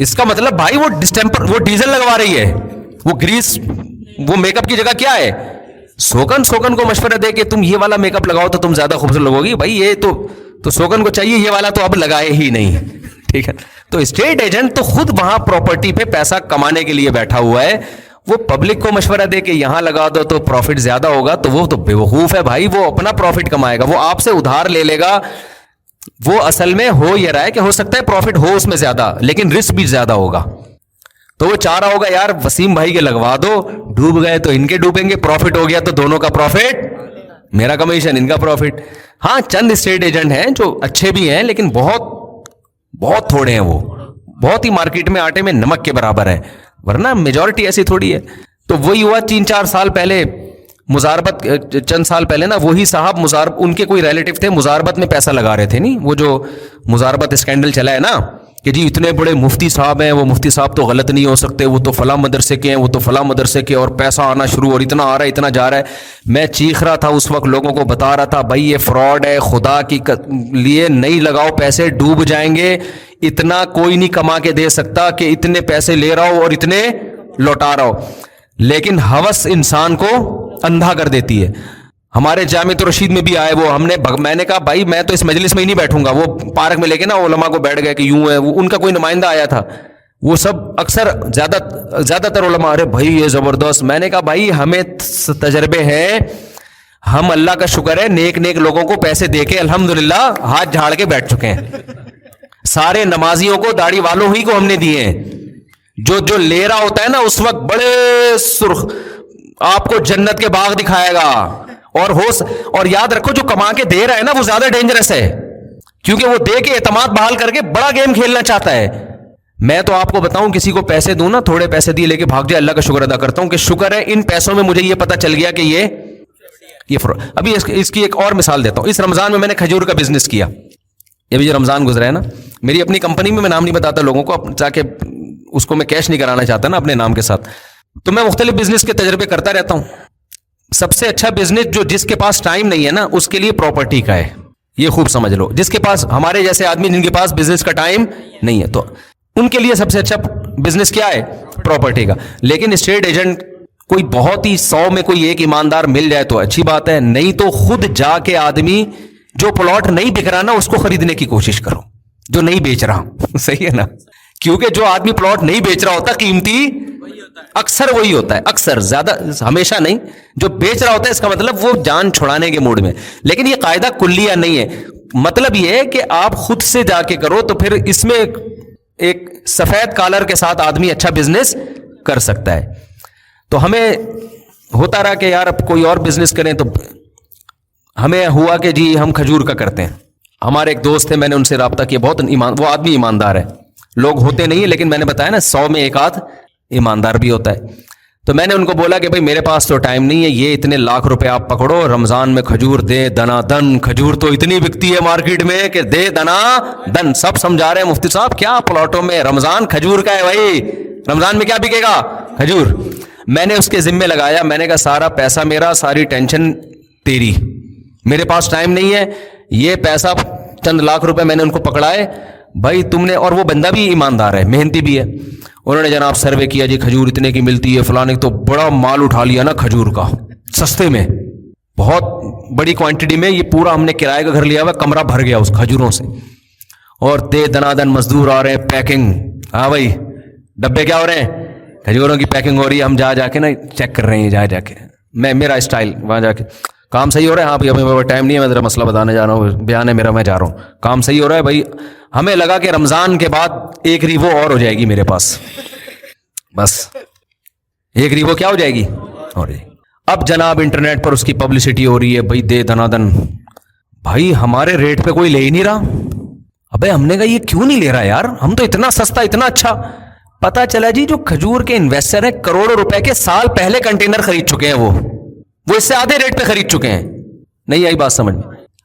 اس کا مطلب بھائی وہ ڈسٹمپر، وہ ڈیزل لگوا رہی ہے، وہ گریس، وہ میک اپ کی جگہ کیا ہے، سوگن کو مشورہ دے کہ تم یہ والا میک اپ لگاؤ تو تم زیادہ خوبصورت لگوگی. بھائی یہ تو سوگن کو چاہیے یہ والا تو اب لگائے ہی نہیں. ٹھیک ہے. تو اسٹیٹ ایجنٹ تو خود وہاں پراپرٹی پہ پیسہ کمانے کے لیے بیٹھا ہوا ہے، وہ پبلک کو مشورہ دے کہ یہاں لگا دو تو پروفٹ زیادہ ہوگا، تو وہ تو بیوقوف ہے بھائی. وہ اپنا پروفٹ کمائے گا، وہ آپ سے ادھار لے لے گا. وہ اصل میں ہو یہ رہا ہے کہ ہو سکتا ہے پروفٹ ہو اس میں زیادہ، لیکن رسک بھی زیادہ ہوگا. تو وہ چاہ رہا ہوگا یار وسیم بھائی کے لگوا دو، ڈوب گئے تو ان کے ڈوبیں گے، پروفٹ ہو گیا تو دونوں کا پروفٹ، میرا کمیشن ان کا پروفٹ. ہاں چند اسٹیٹ ایجنٹ ہیں جو اچھے بھی ہیں، لیکن بہت تھوڑے ہیں، وہ بہت ہی مارکیٹ میں آٹے میں نمک کے برابر ہے، ورنہ میجورٹی ایسی تھوڑی ہے. تو وہی ہوا 3-4 سال پہلے مزاربت، چند سال پہلے نا وہی صاحب ان کے کوئی ریلیٹو تھے مزاربت میں پیسہ لگا رہے تھے. نہیں وہ جو مزاربت اسکینڈل چلا ہے نا کہ جی اتنے بڑے مفتی صاحب ہیں، وہ مفتی صاحب تو غلط نہیں ہو سکتے، وہ تو فلاں مدرسے کے ہیں، وہ تو فلاں مدرسے کے، اور پیسہ آنا شروع اور اتنا آ رہا ہے اتنا جا رہا ہے. میں چیخ رہا تھا اس وقت، لوگوں کو بتا رہا تھا بھائی یہ فراڈ ہے، خدا کی لیے نہیں لگاؤ پیسے، ڈوب جائیں گے. اتنا کوئی نہیں کما کے دے سکتا کہ اتنے پیسے لے رہا ہو اور اتنے لوٹا رہا ہو. لیکن ہوس انسان کو اندھا کر دیتی ہے. ہمارے جامع الرشید میں بھی آئے وہ، میں نے کہا بھائی میں تو اس مجلس میں ہی نہیں بیٹھوں گا. وہ پارک میں لے کے نا علماء کو بیٹھ گئے کہ یوں ہے، ان کا کوئی نمائندہ آیا تھا، وہ سب اکثر زیادہ تر علماء، ارے بھائی یہ زبردست. میں نے کہا بھائی ہمیں تجربے ہیں، ہم اللہ کا شکر ہے نیک لوگوں کو پیسے دے کے الحمدللہ ہاتھ جھاڑ کے بیٹھ چکے ہیں. سارے نمازیوں کو، داڑھی والوں ہی کو ہم نے دیے ہیں. جو لے رہا ہوتا ہے نا اس وقت بڑے سرخ آپ کو جنت کے باغ دکھائے گا. اور یاد رکھو جو کما کے دے رہا ہے نا وہ زیادہ ڈینجرس ہے، کیونکہ وہ دے کے اعتماد بحال کر کے بڑا گیم کھیلنا چاہتا ہے. میں تو آپ کو بتاؤں کسی کو پیسے دوں نا، تھوڑے پیسے دیے لے کے بھاگ جائے، اللہ کا شکر ادا کرتا ہوں کہ شکر ہے ان پیسوں میں مجھے یہ پتا چل گیا کہ یہ ابھی اس کی ایک اور مثال دیتا ہوں. اس رمضان میں نے کھجور کا بزنس کیا. یہ بھی جو رمضان گزرا ہے نا، میری اپنی کمپنی میں نام نہیں بتاتا لوگوں کو تاکہ اس کو میں کیش نہیں کرانا چاہتا نا اپنے نام کے ساتھ. تو میں مختلف بزنس کے تجربے کرتا رہتا ہوں. سب سے اچھا بزنس جو جس کے پاس ٹائم نہیں ہے نا اس کے لیے پراپرٹی کا ہے. یہ خوب سمجھ لو، جس کے پاس، ہمارے جیسے آدمی جن کے پاس بزنس کا ٹائم نہیں ہے تو ان کے لیے سب سے اچھا بزنس کیا ہے؟ پراپرٹی کا. لیکن اسٹیٹ ایجنٹ کوئی بہت ہی 100 میں کوئی ایک ایماندار مل جائے تو اچھی بات ہے، نہیں تو خود جا کے آدمی جو پلاٹ نہیں بک رہا نا اس کو خریدنے کی کوشش کرو، جو نہیں بیچ رہا. صحیح ہے نا؟ کیونکہ جو آدمی پلاٹ نہیں بیچ رہا ہوتا قیمتی اکثر وہی ہوتا ہے، اکثر، زیادہ ہمیشہ نہیں. جو بیچ رہا ہوتا ہے اس کا مطلب وہ جان چھڑانے کے موڈ میں. لیکن یہ قاعدہ کلیہ نہیں ہے. مطلب یہ ہے کہ آپ خود سے جا کے کرو تو پھر اس میں ایک سفید کالر کے ساتھ آدمی اچھا بزنس کر سکتا ہے. تو ہمیں ہوتا رہا کہ یار اب کوئی اور بزنس کریں، تو ہمیں ہوا کہ جی ہم کھجور کا کرتے ہیں. ہمارے ایک دوست تھے، میں نے ان سے رابطہ کیا، بہت وہ آدمی ایماندار ہے. لوگ ہوتے نہیں ہیں لیکن میں نے بتایا نا 100 میں ایک آدھ ایماندار بھی ہوتا ہے. تو میں نے ان کو بولا کہ بھائی میرے پاس تو ٹائم نہیں ہے، یہ اتنے لاکھ روپے آپ پکڑو، رمضان میں کھجور دے دنا دن. کھجور تو اتنی بکتی ہے مارکیٹ میں کہ دے دنا دن. سب سمجھا رہے ہیں مفتی صاحب کیا پلاٹوں میں رمضان کھجور کا ہے بھائی، رمضان میں کیا بکے گا؟ کھجور. میں نے اس کے ذمے لگایا، میں نے کہا سارا پیسہ میرا، ساری ٹینشن تیری، میرے پاس ٹائم نہیں ہے. یہ پیسہ چند لاکھ روپے میں نے ان کو پکڑائے بھائی تم نے. اور وہ بندہ بھی ایماندار ہے، محنتی بھی ہے. انہوں نے جناب سروے کیا، جی کھجور اتنے کی ملتی ہے فلانے، تو بڑا مال اٹھا لیا نا کھجور کا سستے میں، بہت بڑی کوانٹٹی میں. یہ پورا ہم نے کرائے کا گھر لیا ہوا، کمرہ بھر گیا اس کھجوروں سے. اور دے دنادن مزدور آ رہے ہیں، پیکنگ. ہاں بھائی ڈبے کیا ہو رہے ہیں؟ کھجوروں کی پیکنگ ہو رہی ہے. ہم جا کے نا چیک کر رہے ہیں، جا کے میرا اسٹائل وہاں جا کے کام صحیح ہو رہا ہے. ہاں بھائی ہمیں ٹائم نہیں ہے، میں ذرا مسئلہ بتانے جا رہا ہوں، بیان ہے میرا، میں جا رہا ہوں. کام صحیح ہو رہا ہے بھائی. ہمیں لگا کہ رمضان کے بعد ایک ریوو اور ہو جائے گی میرے پاس، بس ایک ریوو کیا ہو جائے گی. اور اب جناب انٹرنیٹ پر اس کی پبلسٹی ہو رہی ہے بھائی دے دنادن. بھائی ہمارے ریٹ پہ کوئی لے ہی نہیں رہا. ابے ہم نے کہا یہ کیوں نہیں لے رہا یار، ہم تو اتنا سستا اتنا اچھا. پتا چلا جی جو کھجور کے انویسٹر ہیں کروڑوں روپے کے سال پہلے کنٹینر خرید چکے ہیں، وہ اس سے آدھے ریٹ پہ خرید چکے ہیں. نہیں آئی بات سمجھ؟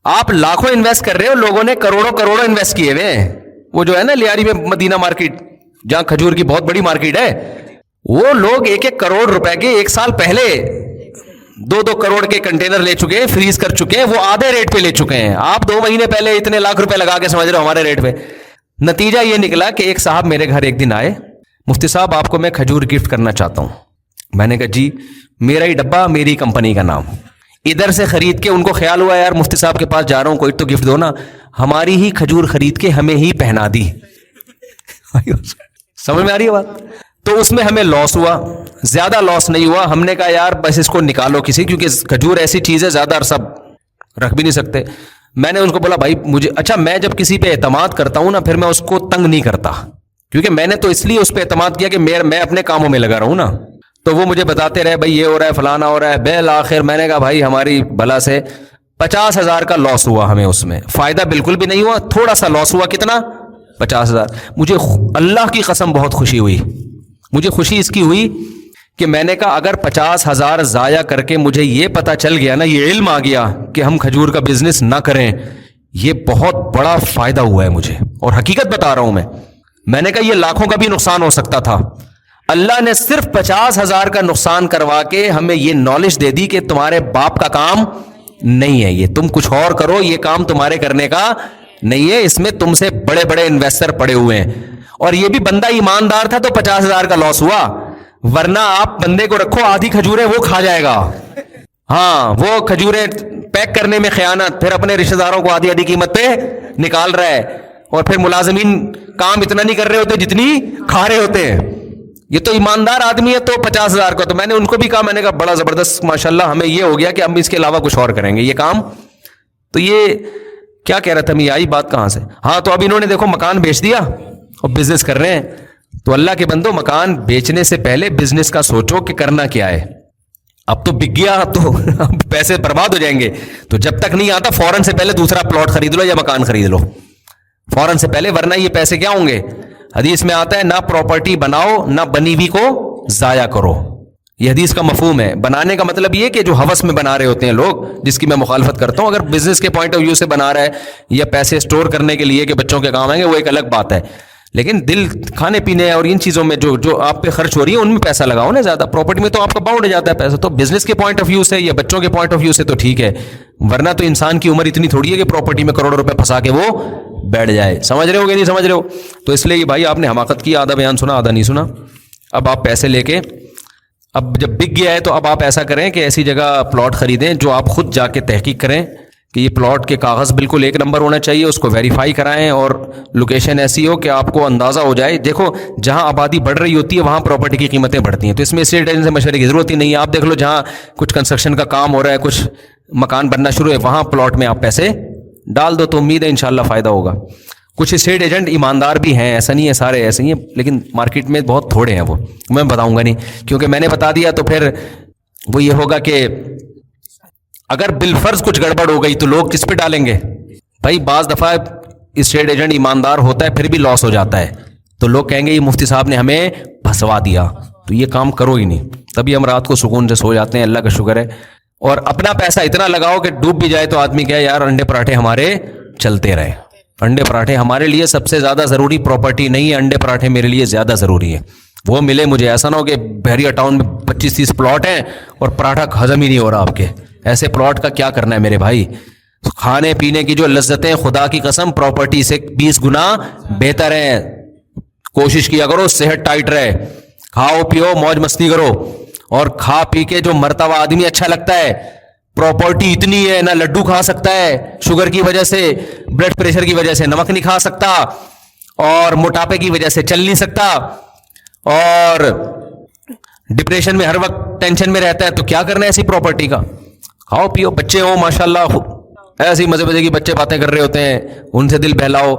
آپ لاکھوں انویسٹ کر رہے ہو، لوگوں نے کروڑوں انویسٹ کیے ہوئے ہیں. وہ جو ہے نا لیاری میں مدینہ مارکیٹ جہاں کھجور کی بہت بڑی مارکیٹ ہے، وہ لوگ 1-1 کروڑ روپے کے 1 سال پہلے 2-2 کروڑ کے کنٹینر لے چکے ہیں، فریز کر چکے ہیں، وہ آدھے ریٹ پہ لے چکے ہیں. آپ 2 مہینے پہلے اتنے لاکھ روپے لگا کے سمجھ رہے ہو ہمارے ریٹ پہ. نتیجہ یہ نکلا کہ ایک صاحب میرے گھر ایک دن آئے, مفتی صاحب آپ کو میں کھجور گفٹ کرنا چاہتا ہوں. میں نے کہا جی. میرا ہی ڈبہ, میری کمپنی کا نام, ادھر سے خرید کے ان کو خیال ہوا یار مفتی صاحب کے پاس جا رہا ہوں, کوئی تو گفٹ دو نا. ہماری ہی کھجور خرید کے ہمیں ہی پہنا دی. سمجھ میں آ رہی ہے بات؟ تو اس میں ہمیں لاس ہوا, زیادہ لاس نہیں ہوا. ہم نے کہا یار بس اس کو نکالو کسی, کیونکہ کھجور ایسی چیز ہے زیادہ عرصہ رکھ بھی نہیں سکتے. میں نے ان کو بولا بھائی مجھے, اچھا میں جب کسی پہ اعتماد کرتا ہوں نا پھر میں اس کو تنگ نہیں کرتا, کیونکہ میں نے تو اس لیے اس پہ اعتماد کیا کہ میں اپنے کاموں میں لگا رہا ہوں نا. تو وہ مجھے بتاتے رہے بھائی یہ ہو رہا ہے فلانا ہو رہا ہے. بالآخر میں نے کہا بھائی ہماری بلا سے 50,000 کا لاس ہوا ہمیں, اس میں فائدہ بالکل بھی نہیں ہوا, تھوڑا سا لاس ہوا. کتنا؟ 50,000. مجھے اللہ کی قسم بہت خوشی ہوئی. مجھے خوشی اس کی ہوئی کہ میں نے کہا اگر 50,000 ضائع کر کے مجھے یہ پتا چل گیا نا, یہ علم آ گیا کہ ہم کھجور کا بزنس نہ کریں, یہ بہت بڑا فائدہ ہوا ہے مجھے. اور حقیقت بتا رہا ہوں میں نے کہا یہ لاکھوں کا بھی نقصان ہو سکتا تھا. اللہ نے صرف 50,000 کا نقصان کروا کے ہمیں یہ نالج دے دی کہ تمہارے باپ کا کام نہیں ہے یہ, تم کچھ اور کرو, یہ کام تمہارے کرنے کا نہیں ہے, اس میں تم سے بڑے بڑے انویسٹر پڑے ہوئے ہیں. اور یہ بھی بندہ ایماندار تھا تو 50,000 کا لاس ہوا, ورنہ آپ بندے کو رکھو آدھی کھجوریں وہ کھا جائے گا. ہاں وہ کھجوریں پیک کرنے میں خیانت, پھر اپنے رشتہ داروں کو آدھی قیمت پہ نکال رہا ہے, اور پھر ملازمین کام اتنا نہیں کر رہے ہوتے جتنی کھا رہے ہوتے ہیں. یہ تو ایماندار آدمی ہے. تو 50,000 کا تو میں نے ان کو بھی کہا, میں نے کہا بڑا زبردست ماشاءاللہ, ہمیں یہ ہو گیا کہ ہم اس کے علاوہ کچھ اور کریں گے یہ کام. تو یہ کیا کہہ رہا تھا میں, آئی بات کہاں سے؟ ہاں تو اب انہوں نے دیکھو مکان بیچ دیا اور بزنس کر رہے ہیں. تو اللہ کے بندو مکان بیچنے سے پہلے بزنس کا سوچو کہ کرنا کیا ہے. اب تو بک گیا تو پیسے برباد ہو جائیں گے. تو جب تک نہیں آتا فوراً سے پہلے دوسرا پلاٹ خرید لو یا مکان خرید لو فوراً سے پہلے, ورنہ یہ پیسے کیا ہوں گے. حدیث میں آتا ہے نہ پراپرٹی بناؤ نہ بنی ہوئی کو ضائع کرو. یہ حدیث کا مفہوم ہے. بنانے کا مطلب یہ کہ جو ہوس میں بنا رہے ہوتے ہیں لوگ, جس کی میں مخالفت کرتا ہوں. اگر بزنس کے پوائنٹ آف ویو سے بنا رہا ہے یا پیسے اسٹور کرنے کے لیے کہ بچوں کے کام آئیں گے, وہ ایک الگ بات ہے. لیکن دل کھانے پینے اور ان چیزوں میں جو آپ پہ خرچ ہو رہی ہے ان میں پیسہ لگاؤ نا زیادہ. پراپرٹی میں تو آپ کا باؤنڈ ہو جاتا ہے پیسہ. تو بزنس کے پوائنٹ آف ویو سے یا بچوں کے پوائنٹ آف ویو سے تو ٹھیک ہے, ورنہ تو انسان کی عمر اتنی تھوڑی ہے کہ پراپرٹی میں کروڑوں روپے پھنسا کے وہ بیٹھ جائے. سمجھ رہے ہو کہ نہیں سمجھ رہے ہو؟ تو اس لیے بھائی آپ نے حماقت کی, آدھا بیان سنا آدھا نہیں سنا. اب آپ پیسے لے کے, اب جب بک گیا ہے تو اب آپ ایسا کریں کہ ایسی جگہ پلاٹ خریدیں جو آپ خود جا کے تحقیق کریں کہ یہ پلاٹ کے کاغذ بالکل ایک نمبر ہونا چاہیے, اس کو ویریفائی کرائیں, اور لوکیشن ایسی ہو کہ آپ کو اندازہ ہو جائے. دیکھو جہاں آبادی بڑھ رہی ہوتی ہے وہاں پراپرٹی کی قیمتیں بڑھتی ہیں, تو اس میں اسٹیٹ ایجنٹ سے مشورے کی ضرورت ہی نہیں ہے. آپ دیکھ لو جہاں کچھ کنسٹرکشن کا کام ہو رہا ہے, کچھ مکان بننا شروع ہے, وہاں پلاٹ میں آپ پیسے ڈال دو, تو امید ہے انشاءاللہ فائدہ ہوگا. کچھ اسٹیٹ ایجنٹ ایماندار بھی ہیں, ایسا نہیں ہے سارے ایسے ہی ہیں, لیکن مارکیٹ میں بہت تھوڑے ہیں. وہ میں بتاؤں گا نہیں, کیونکہ میں نے بتا دیا تو پھر وہ یہ ہوگا کہ اگر بالفرض کچھ گڑبڑ ہو گئی تو لوگ کس پہ ڈالیں گے بھائی. بعض دفعہ اسٹیٹ ایجنٹ ایماندار ہوتا ہے پھر بھی لاس ہو جاتا ہے, تو لوگ کہیں گے یہ مفتی صاحب نے ہمیں پھنسوا دیا, تو یہ کام کرو ہی نہیں. تبھی ہم رات کو سکون سے سو جاتے ہیں, اللہ کا شکر ہے. اور اپنا پیسہ اتنا لگاؤ کہ ڈوب بھی جائے تو آدمی کہے یار انڈے پراٹھے ہمارے چلتے رہے. انڈے پراٹھے ہمارے لیے سب سے زیادہ ضروری پراپرٹی نہیں ہے, انڈے پراٹھے میرے لیے زیادہ ضروری ہے. وہ ملے مجھے, ایسا نہ ہو کہ بحریہ ٹاؤن میں 25-30 پلاٹ ہیں اور پراٹھا ہضم ہی نہیں ہو رہا آپ کے. ایسے پلاٹ کا کیا کرنا ہے میرے بھائی. کھانے پینے کی جو لذتیں خدا کی قسم پراپرٹی سے 20 گنا بہتر ہیں. کوشش کیا کرو صحت ٹائٹ رہے, کھاؤ پیو موج مستی کرو, اور کھا پی کے جو مرتا ہوا آدمی اچھا لگتا ہے. پراپرٹی اتنی ہے نہ لڈو کھا سکتا ہے شوگر کی وجہ سے, بلڈ پریشر کی وجہ سے نمک نہیں کھا سکتا, اور موٹاپے کی وجہ سے چل نہیں سکتا, اور ڈپریشن میں ہر وقت ٹینشن میں رہتا ہے. تو کیا کرنا ہے ایسی پراپرٹی کا. کھاؤ پیو, بچے ہو ماشاءاللہ ایسی مزے مزے کی بچے باتیں کر رہے ہوتے ہیں, ان سے دل بہلاؤ,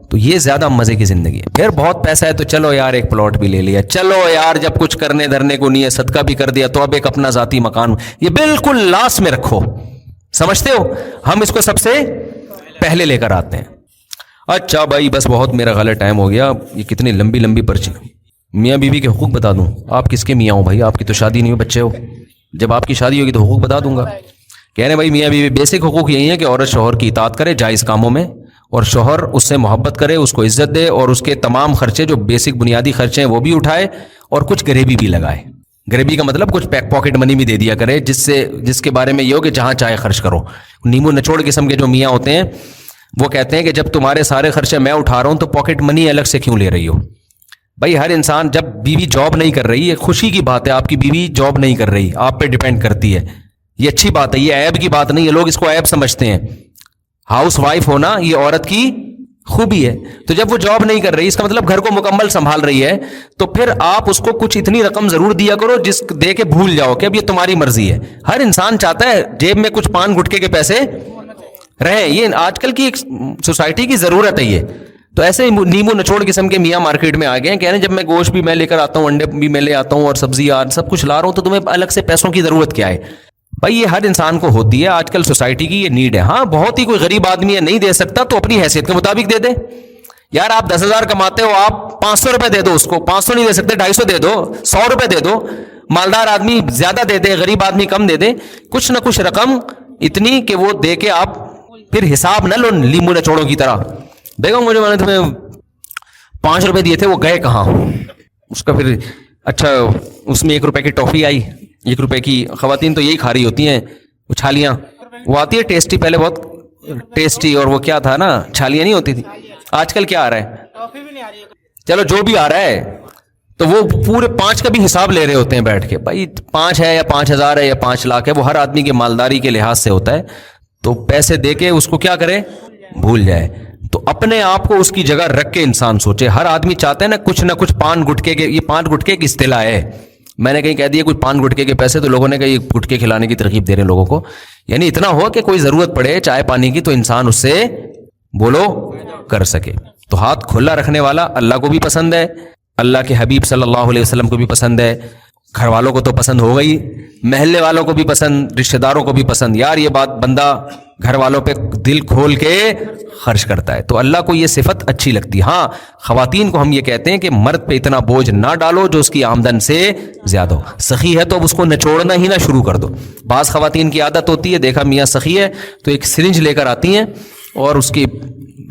تو یہ زیادہ مزے کی زندگی ہے. پھر بہت پیسہ ہے تو چلو یار ایک پلاٹ بھی لے لیا, چلو یار جب کچھ کرنے دھرنے کو نہیں ہے صدقہ بھی کر دیا تو اب ایک اپنا ذاتی مکان, یہ بالکل لاس میں رکھو. سمجھتے ہو, ہم اس کو سب سے پہلے لے کر آتے ہیں. اچھا بھائی بس بہت میرا غلط ٹائم ہو گیا. یہ کتنی لمبی لمبی پرچی. میاں بیوی کے حقوق بتا دوں. آپ کس کے میاں ہو بھائی, آپ کی تو شادی نہیں ہو, بچے ہو. جب آپ کی شادی ہوگی تو حقوق بتا دوں گا. کہہ رہے بھائی میاں بیوی بیسک حقوق یہی ہے کہ عورت شوہر کی اطاعت کرے جائز کاموں میں, اور شوہر اس سے محبت کرے, اس کو عزت دے, اور اس کے تمام خرچے جو بیسک بنیادی خرچے ہیں وہ بھی اٹھائے, اور کچھ غریبی بھی لگائے. غریبی کا مطلب کچھ پاکٹ منی بھی دے دیا کرے, جس کے بارے میں یہ ہو کہ جہاں چاہے خرچ کرو. نیمو نچوڑ قسم کے جو میاں ہوتے ہیں وہ کہتے ہیں کہ جب تمہارے سارے خرچے میں اٹھا رہا ہوں تو پاکٹ منی الگ سے کیوں لے رہی ہو؟ بھائی ہر انسان، جب بیوی جاب نہیں کر رہی ہے، خوشی کی بات ہے، آپ کی بیوی جاب نہیں کر رہی، آپ پہ ڈیپینڈ کرتی ہے، یہ اچھی بات ہے، یہ عیب کی بات نہیں ہے، لوگ اس کو عیب سمجھتے ہیں۔ ہاؤس وائف ہونا یہ عورت کی خوبی ہے۔ تو جب وہ جاب نہیں کر رہی، اس کا مطلب گھر کو مکمل سنبھال رہی ہے، تو پھر آپ اس کو کچھ اتنی رقم ضرور دیا کرو جس دے کے بھول جاؤ کہ اب یہ تمہاری مرضی ہے۔ ہر انسان چاہتا ہے جیب میں کچھ پان گٹکے کے پیسے رہیں، یہ آج کل کی ایک سوسائٹی کی ضرورت ہے یہ۔ تو ایسے ہی نیمو نچوڑ قسم کے میاں مارکیٹ میں آ گئے ہیں، کہہ رہے ہیں جب میں گوشت بھی میں لے کر آتا ہوں، انڈے بھی میں لے آتا ہوں، اور سبزی سب کچھ لا رہا ہوں، تو تمہیں الگ سے پیسوں کی ضرورت کیا ہے؟ بھائی یہ ہر انسان کو ہوتی ہے، آج کل سوسائٹی کی یہ نیڈ ہے۔ ہاں بہت ہی کوئی غریب آدمی ہے نہیں دے سکتا تو اپنی حیثیت کے مطابق دے دے۔ یار آپ 10,000 کماتے ہو، آپ 500 روپے دے دو اس کو، 500 نہیں دے سکتے 250 دے دو، 100 روپے دے دو۔ مالدار آدمی زیادہ دے دے، غریب آدمی کم دے دے، کچھ نہ کچھ رقم اتنی کہ وہ دے کے آپ پھر حساب نہ لو لیمو نچوڑوں کی طرح۔ بیگم مجھے میں نے تمہیں 5 روپے دیے تھے، وہ گئے کہاں؟ اس کا پھر اچھا اس میں 1 روپے کی ٹافی آئی، 1 روپے کی، خواتین تو یہی کھا رہی ہوتی ہیں وہ چھالیاں، وہ آتی ہے ٹیسٹی، پہلے بہت ٹیسٹی، اور وہ کیا تھا نا، چھالیاں نہیں ہوتی تھی، آج کل کیا آ رہا ہے؟ چلو جو بھی آ رہا ہے، تو وہ پورے 5 کا بھی حساب لے رہے ہوتے ہیں بیٹھ کے۔ بھائی 5 ہے یا 5,000 ہے یا 5 لاکھ ہے، وہ ہر آدمی کے مالداری کے لحاظ سے ہوتا ہے، تو پیسے دے کے اس کو کیا کرے؟ بھول جائے۔ تو اپنے آپ کو اس کی جگہ رکھ کے انسان سوچے۔ ہر آدمی چاہتا ہے نا کچھ پان گٹکے کے، یہ پان گٹکے کی اصطلاح ہے، میں نے کہیں کہہ دیا کچھ پان گٹکے کے پیسے، تو لوگوں نے کہا یہ گٹکے کھلانے کی ترغیب دے رہے ہیں لوگوں کو، یعنی اتنا ہو کہ کوئی ضرورت پڑے چائے پانی کی تو انسان اس سے بولو کر سکے۔ تو ہاتھ کھلا رکھنے والا اللہ کو بھی پسند ہے، اللہ کے حبیب صلی اللہ علیہ وسلم کو بھی پسند ہے، گھر والوں کو تو پسند ہوگا ہی، محلے والوں کو بھی پسند، رشتہ داروں کو بھی پسند۔ یار یہ بات بندہ گھر والوں پہ دل کھول کے خرچ کرتا ہے تو اللہ کو یہ صفت اچھی لگتی ہے۔ ہاں خواتین کو ہم یہ کہتے ہیں کہ مرد پہ اتنا بوجھ نہ ڈالو جو اس کی آمدن سے زیادہ ہو۔ سخی ہے تو اب اس کو نچوڑنا ہی نہ شروع کر دو۔ بعض خواتین کی عادت ہوتی ہے، دیکھا میاں سخی ہے تو ایک سرنج لے کر آتی ہیں اور اس کی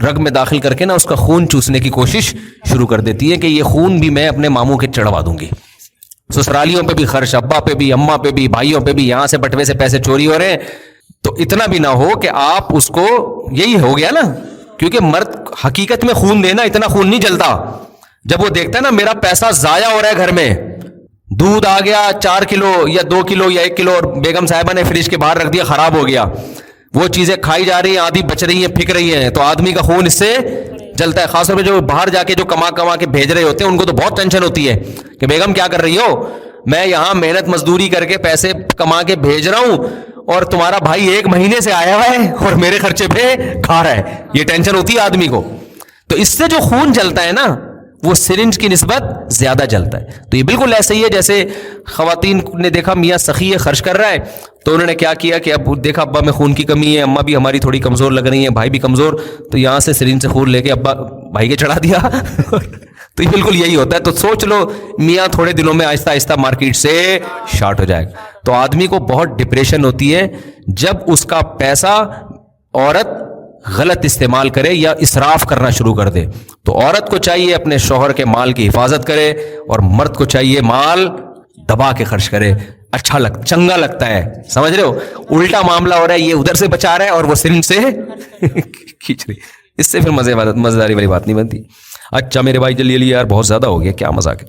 رگ میں داخل کر کے نا اس کا خون چوسنے کی کوشش شروع کر دیتی ہے کہ یہ خون بھی میں اپنے ماموں کے چڑھوا دوں گی۔ سسرالیوں پہ بھی خرچ، ابا پہ بھی، اماں پہ بھی، بھائیوں پہ بھی، یہاں سے بٹوے سے پیسے چوری ہو رہے ہیں، تو اتنا بھی نہ ہو کہ آپ اس کو، یہی ہو گیا نا، کیونکہ مرد حقیقت میں خون دینا، اتنا خون نہیں جلتا۔ جب وہ دیکھتا ہے نا میرا پیسہ ضائع ہو رہا ہے، گھر میں دودھ آ گیا 4 کلو یا 2 کلو یا 1 کلو، اور بیگم صاحبہ نے فریج کے باہر رکھ دیا، خراب ہو گیا، وہ چیزیں کھائی جا رہی ہیں، آدھی بچ رہی ہیں، پھک رہی ہیں، تو آدمی کا خون اس سے جلتا ہے۔ خاص طور پہ جو باہر جا کے جو کما کے بھیج رہے ہوتے ہیں ان کو تو بہت ٹینشن ہوتی ہے کہ بیگم کیا کر رہی ہو، میں یہاں محنت مزدوری کر کے پیسے کما کے بھیج رہا ہوں اور تمہارا بھائی 1 مہینے سے آیا ہوا ہے اور میرے خرچے پہ کھا رہا ہے۔ یہ ٹینشن ہوتی ہے آدمی کو، تو اس سے جو خون جلتا ہے نا وہ سرنج کی نسبت زیادہ جلتا ہے۔ تو یہ بالکل ایسے ہی ہے جیسے خواتین نے دیکھا میاں سخی ہے، خرچ کر رہا ہے، تو انہوں نے کیا کیا کہ اب دیکھا ابا میں خون کی کمی ہے، اماں بھی ہماری تھوڑی کمزور لگ رہی ہیں، بھائی بھی کمزور، تو یہاں سے سرنج سے خون لے کے ابا بھائی کے چڑھا دیا۔ تو یہ بالکل یہی ہوتا ہے۔ تو سوچ لو میاں تھوڑے دنوں میں آہستہ آہستہ مارکیٹ سے شارٹ ہو جائے گا۔ تو آدمی کو بہت ڈپریشن ہوتی ہے جب اس کا پیسہ عورت غلط استعمال کرے یا اسراف کرنا شروع کر دے۔ تو عورت کو چاہیے اپنے شوہر کے مال کی حفاظت کرے، اور مرد کو چاہیے مال دبا کے خرچ کرے۔ اچھا چنگا لگتا ہے، سمجھ رہے ہو، الٹا معاملہ ہو رہا ہے، یہ ادھر سے بچا رہا ہے اور وہ سرنج سے کھینچ رہی، اس سے پھر مزیداری والی بات نہیں بنتی۔ اچھا میرے بھائی جلدی یار بہت زیادہ ہو گیا، کیا مذاق ہے۔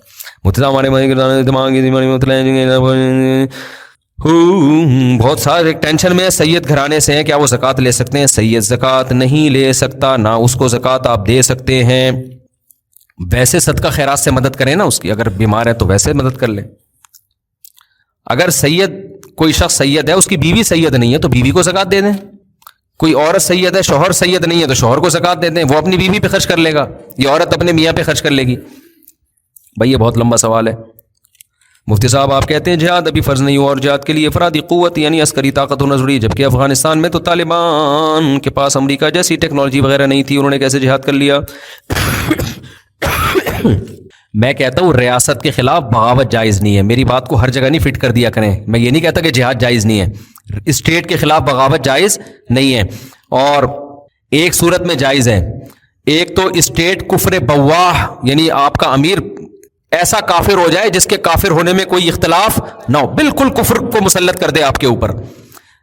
بہت سارے ٹینشن میں سید گھرانے سے ہیں، کیا وہ زکوٰۃ لے سکتے ہیں؟ سید زکوٰۃ نہیں لے سکتا، نہ اس کو زکوٰۃ آپ دے سکتے ہیں۔ ویسے صدقہ خیرات سے مدد کریں نا اس کی، اگر بیمار ہے تو ویسے مدد کر لیں۔ اگر سید کوئی شخص سید ہے، اس کی بیوی سید نہیں ہے تو بیوی کو زکوٰۃ دے دیں۔ کوئی عورت سید ہے، شوہر سید نہیں ہے تو شوہر کو زکوٰۃ دے دیں، وہ اپنی بیوی پہ خرچ کر لے گا، یہ عورت اپنے میاں پہ خرچ کر لے گی۔ بھائی یہ بہت لمبا سوال ہے۔ مفتی صاحب آپ کہتے ہیں جہاد ابھی فرض نہیں ہوا اور جہاد کے لیے افرادی قوت یعنی عسکری طاقت ہونا ضروری ہے، جبکہ افغانستان میں تو طالبان کے پاس امریکہ جیسی ٹیکنالوجی وغیرہ نہیں تھی، انہوں نے کیسے جہاد کر لیا؟ میں کہتا ہوں ریاست کے خلاف بغاوت جائز نہیں ہے۔ میری بات کو ہر جگہ نہیں فٹ کر دیا کریں، میں یہ نہیں کہتا کہ جہاد جائز نہیں ہے، اسٹیٹ کے خلاف بغاوت جائز نہیں ہے، اور ایک صورت میں جائز ہے، ایک تو اسٹیٹ کفر بواح، یعنی آپ کا امیر ایسا کافر ہو جائے جس کے کافر ہونے میں کوئی اختلاف نہ ہو، بالکل کفر کو مسلط کر دے آپ کے اوپر۔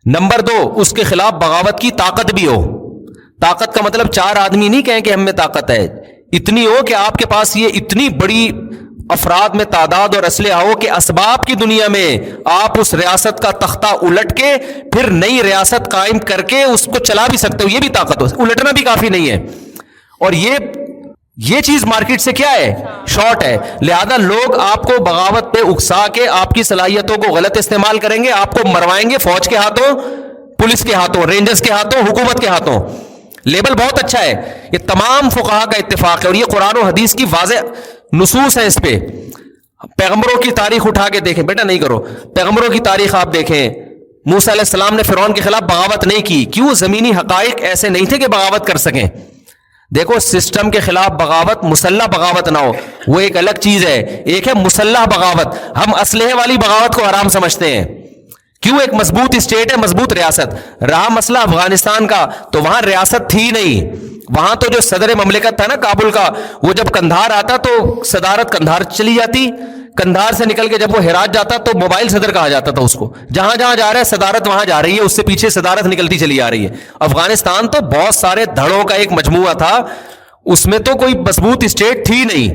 نمبر 2، اس کے خلاف بغاوت کی طاقت بھی ہو، طاقت کا مطلب 4 آدمی نہیں کہیں کہ ہم میں طاقت ہے، اتنی ہو کہ آپ کے پاس یہ اتنی بڑی افراد میں تعداد اور اسلحہ ہو کہ اسباب کی دنیا میں آپ اس ریاست کا تختہ الٹ کے پھر نئی ریاست قائم کر کے اس کو چلا بھی سکتے ہو، یہ بھی طاقت ہو، الٹنا بھی کافی نہیں ہے. اور یہ چیز مارکیٹ سے کیا ہے؟ شارٹ ہے. لہذا لوگ آپ کو بغاوت پہ اکسا کے آپ کی صلاحیتوں کو غلط استعمال کریں گے، آپ کو مروائیں گے فوج کے ہاتھوں، پولیس کے ہاتھوں، رینجرز کے ہاتھوں، حکومت کے ہاتھوں. لیبل بہت اچھا ہے، یہ تمام فقہا کا اتفاق ہے، اور یہ قرآن و حدیث کی واضح نصوص ہیں اس پہ. پیغمبروں کی تاریخ اٹھا کے دیکھیں، بیٹا نہیں کرو، پیغمبروں کی تاریخ آپ دیکھیں. موسیٰ علیہ السلام نے فرعون کے خلاف بغاوت نہیں کی، کیوں؟ زمینی حقائق ایسے نہیں تھے کہ بغاوت کر سکیں. دیکھو سسٹم کے خلاف بغاوت مسلح بغاوت نہ ہو، وہ ایک الگ چیز ہے. ایک ہے مسلح بغاوت، ہم اسلحے والی بغاوت کو حرام سمجھتے ہیں. کیوں؟ ایک مضبوط اسٹیٹ ہے، مضبوط ریاست. رہا مسئلہ افغانستان کا، تو وہاں ریاست تھی نہیں، وہاں تو جو صدر مملکت تھا نا کابل کا، وہ جب قندھار آتا تو صدارت قندھار چلی جاتی، قندھار سے نکل کے جب وہ ہرات جاتا تو موبائل صدر کہا جاتا تھا اس کو. جہاں جہاں جا رہا ہے صدارت وہاں جا رہی ہے، اس سے پیچھے صدارت نکلتی چلی آ رہی ہے. افغانستان تو بہت سارے دھڑوں کا ایک مجموعہ تھا، اس میں تو کوئی مضبوط اسٹیٹ تھی نہیں،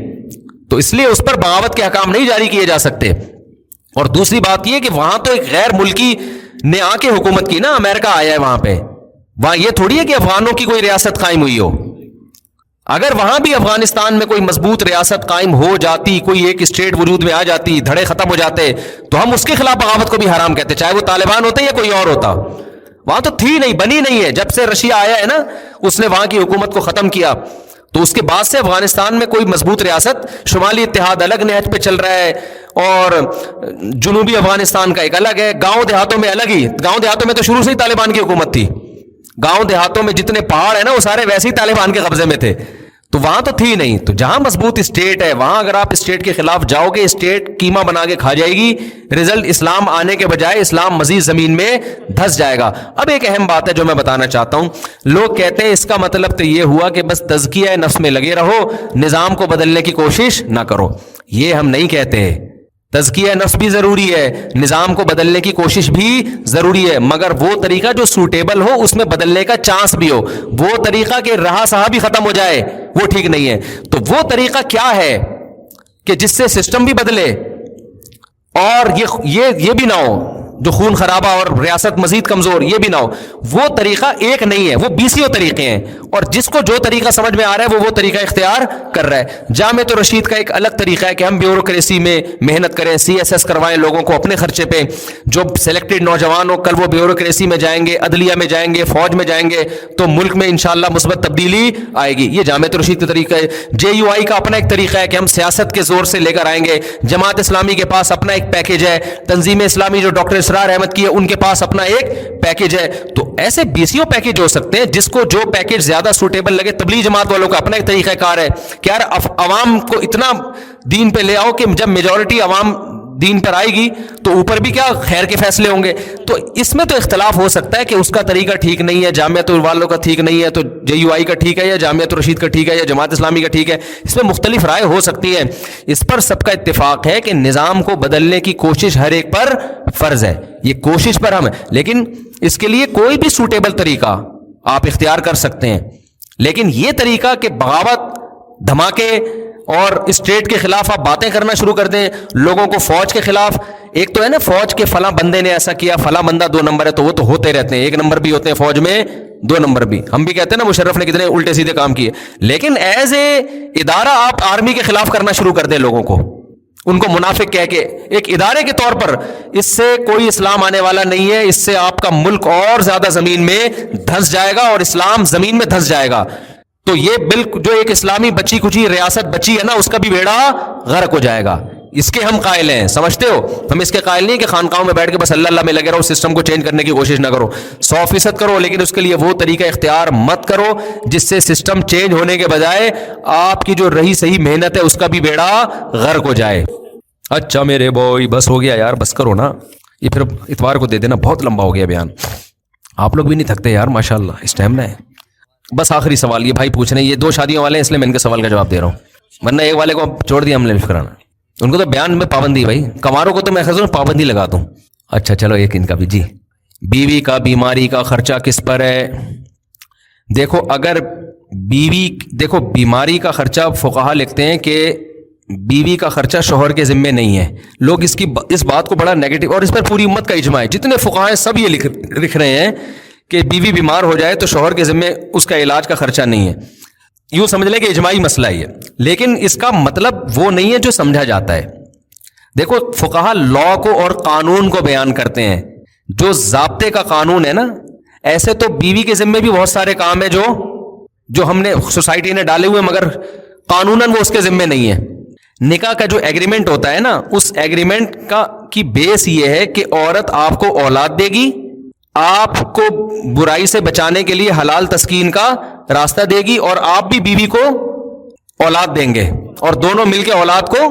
تو اس لیے اس پر بغاوت کے احکام نہیں جاری کیے جا سکتے. اور دوسری بات یہ کہ وہاں تو ایک غیر ملکی نے آ کے حکومت کی نا، امریکہ آیا ہے وہاں پہ، وہاں یہ تھوڑی ہے کہ افغانوں کی کوئی ریاست قائم ہوئی ہو. اگر وہاں بھی افغانستان میں کوئی مضبوط ریاست قائم ہو جاتی، کوئی ایک اسٹیٹ وجود میں آ جاتی، دھڑے ختم ہو جاتے، تو ہم اس کے خلاف بغاوت کو بھی حرام کہتے، چاہے وہ طالبان ہوتے یا کوئی اور ہوتا. وہاں تو تھی نہیں، بنی نہیں ہے. جب سے رشیا آیا ہے نا، اس نے وہاں کی حکومت کو ختم کیا، تو اس کے بعد سے افغانستان میں کوئی مضبوط ریاست، شمالی اتحاد الگ نہج پہ چل رہا ہے، اور جنوبی افغانستان کا ایک الگ ہے، گاؤں دیہاتوں میں الگ ہی. گاؤں دیہاتوں میں تو شروع سے ہی طالبان کی حکومت تھی، گاؤں دیہاتوں میں جتنے پہاڑ ہیں نا وہ سارے ویسے ہی طالبان کے قبضے میں تھے، تو وہاں تو تھی نہیں. تو جہاں مضبوط اسٹیٹ ہے وہاں اگر آپ اسٹیٹ کے خلاف جاؤ گے، اسٹیٹ قیمہ بنا کے کھا جائے گی، رزلٹ اسلام آنے کے بجائے اسلام مزید زمین میں دھس جائے گا. اب ایک اہم بات ہے جو میں بتانا چاہتا ہوں، لوگ کہتے ہیں اس کا مطلب تو یہ ہوا کہ بس تزکیہ نفس میں لگے رہو، نظام کو بدلنے کی کوشش نہ کرو. یہ ہم نہیں کہتے. تزکیہ نفس بھی ضروری ہے، نظام کو بدلنے کی کوشش بھی ضروری ہے، مگر وہ طریقہ جو سوٹیبل ہو، اس میں بدلنے کا چانس بھی ہو. وہ طریقہ کہ رہا سہا بھی ختم ہو جائے وہ ٹھیک نہیں ہے. تو وہ طریقہ کیا ہے کہ جس سے سسٹم بھی بدلے اور یہ بھی نہ ہو جو خون خرابہ اور ریاست مزید کمزور، یہ بھی نہ ہو. وہ طریقہ ایک نہیں ہے، وہ 20 طریقے ہیں، اور جس کو جو طریقہ سمجھ میں آ رہا ہے وہ طریقہ اختیار کر رہا ہے. جامعہ رشید کا ایک الگ طریقہ ہے کہ ہم بیوروکریسی میں محنت کریں، CSS کروائیں لوگوں کو اپنے خرچے پہ. جو سلیکٹڈ نوجوان ہو کل وہ بیوروکریسی میں جائیں گے، عدلیہ میں جائیں گے، فوج میں جائیں گے، تو ملک میں انشاءاللہ مثبت تبدیلی آئے گی. یہ جامعہ رشید کا طریقہ ہے. JUI کا اپنا ایک طریقہ ہے کہ ہم سیاست کے زور سے لے کر آئیں گے. جماعت اسلامی کے پاس اپنا ایک پیکیج ہے. تنظیم اسلامی جو ڈاکٹر اسرار احمد کی ہے ان کے پاس اپنا ایک پیکیج ہے. تو ایسے 20 پیکیج ہو سکتے ہیں، جس کو جو پیکیج زیادہ سوٹیبل لگے. تبلیغ جماعت والوں کا اپنا ایک طریقہ کار ہے کہ یار عوام کو اتنا دین پہ لے آؤ کہ جب میجورٹی عوام دین پر آئے گی تو اوپر بھی کیا خیر کے فیصلے ہوں گے. تو اس میں تو اختلاف ہو سکتا ہے کہ اس کا طریقہ ٹھیک نہیں ہے، جامعۃ والوں کا ٹھیک نہیں ہے، تو JUI کا ٹھیک ہے، یا جامعۃ رشید کا ٹھیک ہے، یا جماعت اسلامی کا ٹھیک ہے. اس میں مختلف رائے ہو سکتی ہے. اس پر سب کا اتفاق ہے کہ نظام کو بدلنے کی کوشش ہر ایک پر فرض ہے. یہ کوشش پر ہم ہے، لیکن اس کے لیے کوئی بھی سوٹیبل طریقہ آپ اختیار کر سکتے ہیں. لیکن یہ طریقہ کہ بغاوت، دھماکے اور اسٹیٹ کے خلاف آپ باتیں کرنا شروع کر دیں، لوگوں کو فوج کے خلاف، ایک تو ہے نا فوج کے فلاں بندے نے ایسا کیا، فلاں بندہ 2 نمبر ہے، تو وہ تو ہوتے رہتے ہیں. 1 نمبر بھی ہوتے ہیں فوج میں، 2 نمبر بھی. ہم بھی کہتے ہیں نا مشرف نے کتنے الٹے سیدھے کام کیے. لیکن ایز اے ادارہ آپ آرمی کے خلاف کرنا شروع کر دیں لوگوں کو، ان کو منافق کہہ کے ایک ادارے کے طور پر، اس سے کوئی اسلام آنے والا نہیں ہے. اس سے آپ کا ملک اور زیادہ زمین میں دھنس جائے گا اور اسلام زمین میں دھنس جائے گا. تو یہ بالکل جو ایک اسلامی بچی کچی ریاست بچی ہے نا، اس کا بھی بیڑا غرق ہو جائے گا. اس کے ہم قائل ہیں، سمجھتے ہو؟ ہم اس کے قائل نہیں کہ خانقاہوں میں بیٹھ کے بس اللہ اللہ میں لگے رہو، سسٹم کو چینج کرنے کی کوشش نہ کرو. 100% کرو، لیکن اس کے لیے وہ طریقہ اختیار مت کرو جس سے سسٹم چینج ہونے کے بجائے آپ کی جو رہی صحیح محنت ہے اس کا بھی بیڑا غرق ہو جائے. اچھا میرے بوئی بس ہو گیا یار، بس کرو نا. یہ پھر اتوار کو دے دینا، بہت لمبا ہو گیا بیان. آپ لوگ بھی نہیں تھکتے یار ماشاءاللہ، اس ٹائم نہ ہے. بس آخری سوال یہ بھائی پوچھ رہے ہیں، یہ 2 شادیوں والے ہیں اس لیے میں ان کے سوال کا جواب دے رہا ہوں، ورنہ ایک والے کو چھوڑ دیا ہم نے فکرانا. ان کو تو بیان میں پابندی، بھائی کماروں کو تو میں خزوں پابندی لگا دوں. اچھا چلو ایک ان کا بھی، جی بیوی کا بیماری کا خرچہ کس پر ہے؟ دیکھو اگر بیوی، دیکھو بیماری کا خرچہ فقہا لکھتے ہیں کہ بیوی کا خرچہ شوہر کے ذمے نہیں ہے. لوگ اس بات کو بڑا نیگیٹو، اور اس پر پوری امت کا اجماع ہے، جتنے فقہا ہیں سب یہ لکھ رہے ہیں کہ بیوی بیمار ہو جائے تو شوہر کے ذمے اس کا علاج کا خرچہ نہیں ہے. یوں سمجھ لیں کہ اجماعی مسئلہ ہی ہے، لیکن اس کا مطلب وہ نہیں ہے جو سمجھا جاتا ہے. دیکھو فقہا لا کو اور قانون کو بیان کرتے ہیں، جو ضابطے کا قانون ہے نا. ایسے تو بیوی کے ذمے بھی بہت سارے کام ہیں جو ہم نے سوسائٹی نے ڈالے ہوئے، مگر قانوناً وہ اس کے ذمے نہیں ہے. نکاح کا جو ایگریمنٹ ہوتا ہے نا، اس ایگریمنٹ کی بیس یہ ہے کہ عورت آپ کو اولاد دے گی، آپ کو برائی سے بچانے کے لیے حلال تسکین کا راستہ دے گی، اور آپ بھی بیوی کو اولاد دیں گے اور دونوں مل کے اولاد کو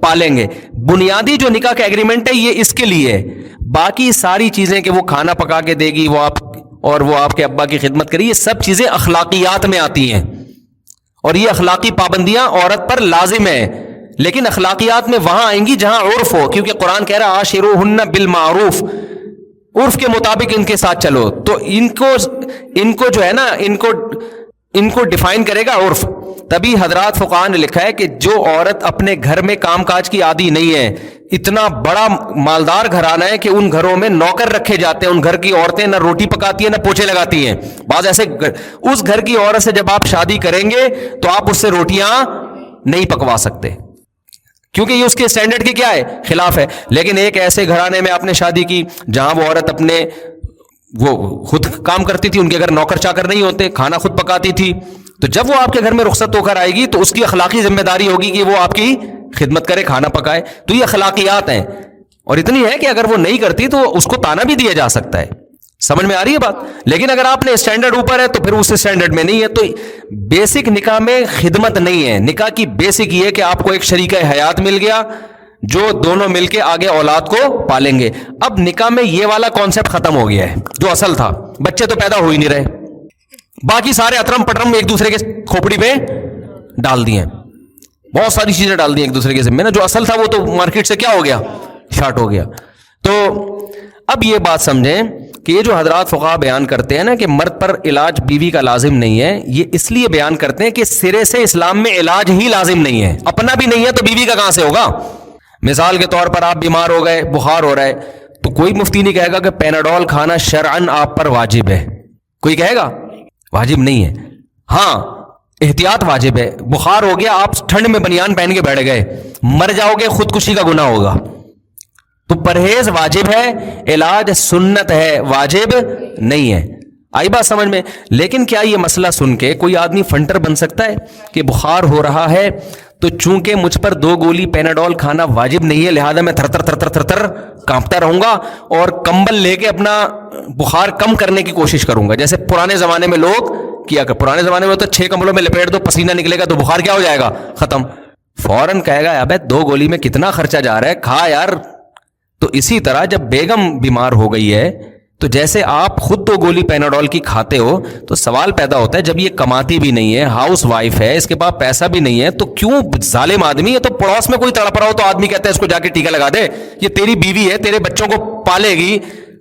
پالیں گے. بنیادی جو نکاح کا ایگریمنٹ ہے یہ اس کے لیے ہے. باقی ساری چیزیں کہ وہ کھانا پکا کے دے گی، وہ آپ کے ابا کی خدمت کرے، یہ سب چیزیں اخلاقیات میں آتی ہیں، اور یہ اخلاقی پابندیاں عورت پر لازم ہیں. لیکن اخلاقیات میں وہاں آئیں گی جہاں عرف ہو، کیونکہ قرآن کہہ رہا عاشروہن بالمعروف، عرف کے مطابق ان کے ساتھ چلو. تو ان کو جو ہے نا، ان کو ڈیفائن کرے گا عرف. تبھی حضرات فقہاء نے لکھا ہے کہ جو عورت اپنے گھر میں کام کاج کی عادی نہیں ہے، اتنا بڑا مالدار گھرانہ ہے کہ ان گھروں میں نوکر رکھے جاتے ہیں، ان گھر کی عورتیں نہ روٹی پکاتی ہیں نہ پوچھے لگاتی ہیں. بعض ایسے اس گھر کی عورت سے جب آپ شادی کریں گے تو آپ اس سے روٹیاں نہیں پکوا سکتے، کیونکہ یہ اس کے سٹینڈرڈ کی کیا ہے، خلاف ہے. لیکن ایک ایسے گھرانے میں آپ نے شادی کی جہاں وہ عورت وہ خود کام کرتی تھی، ان کے گھر نوکر چاکر نہیں ہوتے، کھانا خود پکاتی تھی، تو جب وہ آپ کے گھر میں رخصت ہو کر آئے گی تو اس کی اخلاقی ذمہ داری ہوگی کہ وہ آپ کی خدمت کرے، کھانا پکائے. تو یہ اخلاقیات ہیں، اور اتنی ہے کہ اگر وہ نہیں کرتی تو اس کو تانا بھی دیا جا سکتا ہے. سمجھ میں آ رہی ہے بات؟ لیکن اگر آپ نے اسٹینڈرڈ اوپر ہے تو پھر اس اسٹینڈرڈ میں نہیں ہے. تو بیسک نکاح میں خدمت نہیں ہے. نکاح کی بیسک یہ ہے کہ آپ کو ایک شریک حیات مل گیا جو دونوں مل کے آگے اولاد کو پالیں گے. اب نکاح میں یہ والا کانسیپٹ ختم ہو گیا ہے جو اصل تھا. بچے تو پیدا ہو ہی نہیں رہے، باقی سارے اترم پٹرم ایک دوسرے کے کھوپڑی پہ ڈال دیے، بہت ساری چیزیں ڈال دی ایک دوسرے کے ذمہ نا. جو اصل تھا وہ تو مارکیٹ سے کیا ہو گیا، شارٹ ہو گیا. تو اب یہ بات سمجھیں کہ یہ جو حضرات فقہاء بیان کرتے ہیں نا کہ مرد پر علاج بیوی کا لازم نہیں ہے، یہ اس لیے بیان کرتے ہیں کہ سرے سے اسلام میں علاج ہی لازم نہیں ہے. اپنا بھی نہیں ہے تو بیوی کا کہاں سے ہوگا؟ مثال کے طور پر آپ بیمار ہو گئے، بخار ہو رہا ہے، تو کوئی مفتی نہیں کہے گا کہ پیناڈول کھانا شرعن آپ پر واجب ہے. کوئی کہے گا؟ واجب نہیں ہے. ہاں احتیاط واجب ہے. بخار ہو گیا، آپ ٹھنڈ میں بنیان پہن کے بیٹھ گئے، مر جاؤ گے، خودکشی کا گناہ ہوگا. تو پرہیز واجب ہے، علاج سنت ہے، واجب نہیں ہے. آئی بات سمجھ میں؟ لیکن کیا یہ مسئلہ سن کے کوئی آدمی فنٹر بن سکتا ہے کہ بخار ہو رہا ہے تو چونکہ مجھ پر 2 گولی پیناڈول کھانا واجب نہیں ہے لہذا میں تھر تھر کانپتا رہوں گا اور کمبل لے کے اپنا بخار کم کرنے کی کوشش کروں گا، جیسے پرانے زمانے میں لوگ کیا کہ پرانے زمانے میں تو 6 کمبلوں میں لپیٹ دو، پسینہ نکلے گا تو بخار کیا ہو جائے گا، ختم. فوراً کہے گا ابے 2 گولی میں کتنا خرچہ جا رہا ہے، کھا یار. تو اسی طرح جب بیگم بیمار ہو گئی ہے تو جیسے آپ خود 2 گولی پیناڈول کی کھاتے ہو تو سوال پیدا ہوتا ہے جب یہ کماتی بھی نہیں ہے، ہاؤس وائف ہے، اس کے پاس پیسہ بھی نہیں ہے، تو کیوں ظالم آدمی ہے تو پڑوس میں کوئی تڑپ رہا ہو تو آدمی کہتا ہے اس کو جا کے ٹیکا لگا دے، یہ تیری بیوی ہے، تیرے بچوں کو پالے گی.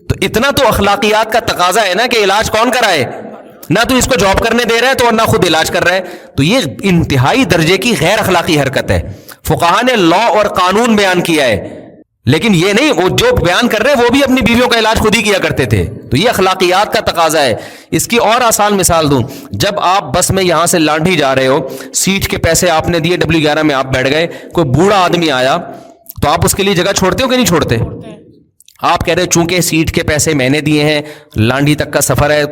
تو اتنا تو اخلاقیات کا تقاضا ہے نا کہ علاج کون کرائے؟ نہ تو اس کو جاب کرنے دے رہا ہے تو نہ خود علاج کر رہا ہے. تو یہ انتہائی درجے کی غیر اخلاقی حرکت ہے. فقہاء نے لا اور قانون بیان کیا ہے، لیکن یہ نہیں وہ جو بیان کر رہے ہیں وہ بھی اپنی بیویوں کا علاج خود ہی کیا کرتے تھے. تو یہ اخلاقیات کا تقاضا ہے. اس کی اور آسان مثال دوں، جب آپ بس میں یہاں سے لانڈھی جا رہے ہو، سیٹ کے پیسے آپ نے دیے، W11 میں آپ بیٹھ گئے، کوئی بوڑھا آدمی آیا تو آپ اس کے لیے جگہ چھوڑتے ہو کہ نہیں چھوڑتے؟ آپ کہہ رہے چونکہ سیٹ کے پیسے میں نے دیے ہیں، لانڈھی تک کا سفر ہے،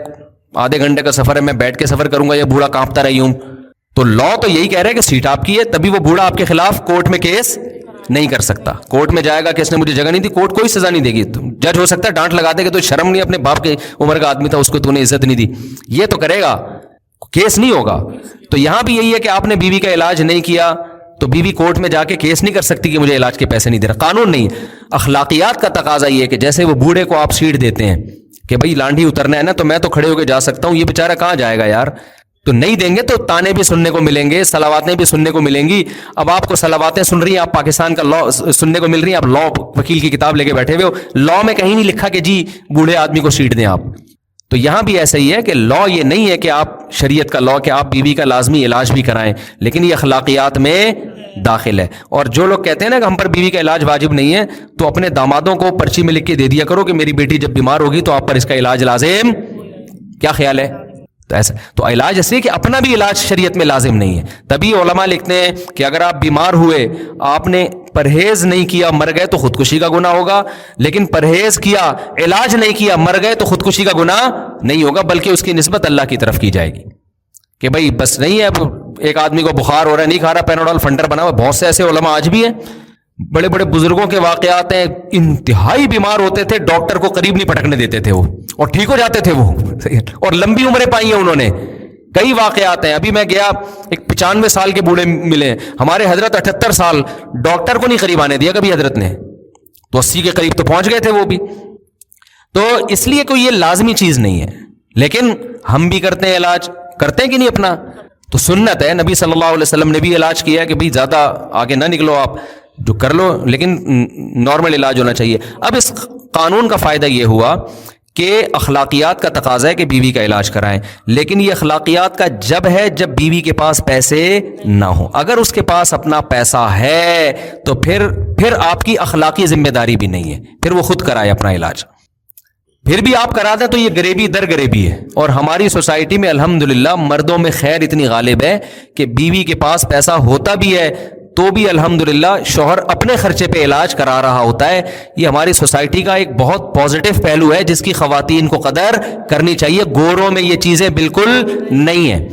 آدھے گھنٹے کا سفر ہے، میں بیٹھ کے سفر کروں گا، یہ بوڑھا کانپتا رہی ہوں. تو لا تو یہی کہہ رہے کہ سیٹ آپ کی ہے، تبھی وہ بوڑھا آپ کے خلاف کورٹ میں کیس نہیں کر سکتا. کورٹ میں جائے گا کہ اس نے مجھے جگہ نہیں دی، کورٹ کوئی سزا نہیں دے گی. جج ہو سکتا ہے ڈانٹ لگا دے کہ تو شرم نہیں، اپنے باپ کے عمر کا آدمی تھا، اس کو تو نے عزت نہیں دی، یہ تو کرے گا، کیس نہیں ہوگا. تو یہاں بھی یہی ہے کہ آپ نے بیوی کا علاج نہیں کیا تو بیوی کورٹ میں جا کے کیس نہیں کر سکتی کہ مجھے علاج کے پیسے نہیں دے رہا. قانون نہیں. اخلاقیات کا تقاضا یہ ہے کہ جیسے وہ بوڑھے کو آپ سیٹ دیتے ہیں کہ بھائی لانڈھی اترنا ہے نا تو میں تو کھڑے ہو کے جا سکتا ہوں، یہ بیچارہ کہاں جائے گا یار. تو نہیں دیں گے تو تانے بھی سننے کو ملیں گے، صلواتیں بھی سننے کو ملیں گی. اب آپ کو صلواتیں سن رہی ہیں، آپ پاکستان کا لا سننے کو مل رہی ہیں، آپ لا وکیل کی کتاب لے کے بیٹھے ہوئے ہو، لا میں کہیں نہیں لکھا کہ جی بوڑھے آدمی کو سیٹ دیں. آپ تو یہاں بھی ایسا ہی ہے کہ لا یہ نہیں ہے کہ آپ شریعت کا لا کہ آپ بیوی کا لازمی علاج بھی کرائیں، لیکن یہ اخلاقیات میں داخل ہے. اور جو لوگ کہتے ہیں نا کہ ہم پر بیوی کا علاج واجب نہیں ہے، تو اپنے دامادوں کو پرچی میں لکھ کے دے دیا کرو کہ میری بیٹی جب بیمار ہوگی تو آپ پر اس کا علاج لازم. کیا خیال ہے؟ تو ایسا تو علاج ایسے کہ اپنا بھی علاج شریعت میں لازم نہیں ہے. تبھی علماء لکھتے ہیں کہ اگر آپ بیمار ہوئے، آپ نے پرہیز نہیں کیا، مر گئے تو خودکشی کا گناہ ہوگا، لیکن پرہیز کیا، علاج نہیں کیا، مر گئے تو خودکشی کا گناہ نہیں ہوگا، بلکہ اس کی نسبت اللہ کی طرف کی جائے گی کہ بھائی بس نہیں ہے. اب ایک آدمی کو بخار ہو رہا ہے، نہیں کھا رہا پیناڈول فنٹر بنا ہوا. بہت سے ایسے علماء آج بھی ہیں، بڑے بڑے بزرگوں کے واقعات ہیں، انتہائی بیمار ہوتے تھے، ڈاکٹر کو قریب نہیں پٹکنے دیتے تھے وہ، اور ٹھیک ہو جاتے تھے وہ، اور لمبی عمریں پائی ہیں انہوں نے. کئی واقعات ہیں. ابھی میں گیا، ایک 95 سال کے بوڑھے ملے، ہمارے حضرت 78 سال، ڈاکٹر کو نہیں قریب آنے دیا کبھی حضرت نے، تو 80 کے قریب تو پہنچ گئے تھے وہ بھی. تو اس لیے کوئی یہ لازمی چیز نہیں ہے، لیکن ہم بھی کرتے ہیں علاج، کرتے ہیں کہ نہیں اپنا؟ تو سنت ہے، نبی صلی اللہ علیہ وسلم نے بھی علاج کیا ہے کہ بھئی زیادہ آگے نہ نکلو، آپ جو کر لو، لیکن نارمل علاج ہونا چاہیے. اب اس قانون کا فائدہ یہ ہوا کہ اخلاقیات کا تقاضا ہے کہ بیوی کا علاج کرائیں، لیکن یہ اخلاقیات کا جب ہے جب بیوی کے پاس پیسے نہ ہو. اگر اس کے پاس اپنا پیسہ ہے تو پھر آپ کی اخلاقی ذمہ داری بھی نہیں ہے، پھر وہ خود کرائے اپنا علاج. پھر بھی آپ کرا دیں تو یہ غریبی در غریبی ہے. اور ہماری سوسائٹی میں الحمدللہ مردوں میں خیر اتنی غالب ہے کہ بیوی کے پاس پیسہ ہوتا بھی ہے تو بھی الحمدللہ شوہر اپنے خرچے پہ علاج کرا رہا ہوتا ہے. یہ ہماری سوسائٹی کا ایک بہت پازیٹو پہلو ہے جس کی خواتین کو قدر کرنی چاہیے. گوروں میں یہ چیزیں بالکل نہیں ہیں.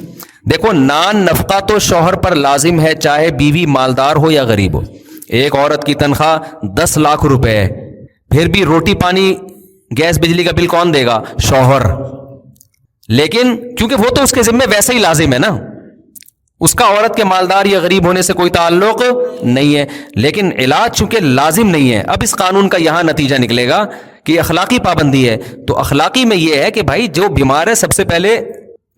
دیکھو، نان نفقہ تو شوہر پر لازم ہے، چاہے بیوی مالدار ہو یا غریب ہو. ایک عورت کی تنخواہ 10 لاکھ روپے ہے، پھر بھی روٹی پانی گیس بجلی کا بل کون دے گا؟ شوہر. لیکن کیونکہ وہ تو اس کے ذمہ ویسے ہی لازم ہے نا، اس کا عورت کے مالدار یا غریب ہونے سے کوئی تعلق نہیں ہے. لیکن علاج چونکہ لازم نہیں ہے، اب اس قانون کا یہاں نتیجہ نکلے گا کہ اخلاقی پابندی ہے. تو اخلاقی میں یہ ہے کہ بھائی جو بیمار ہے سب سے پہلے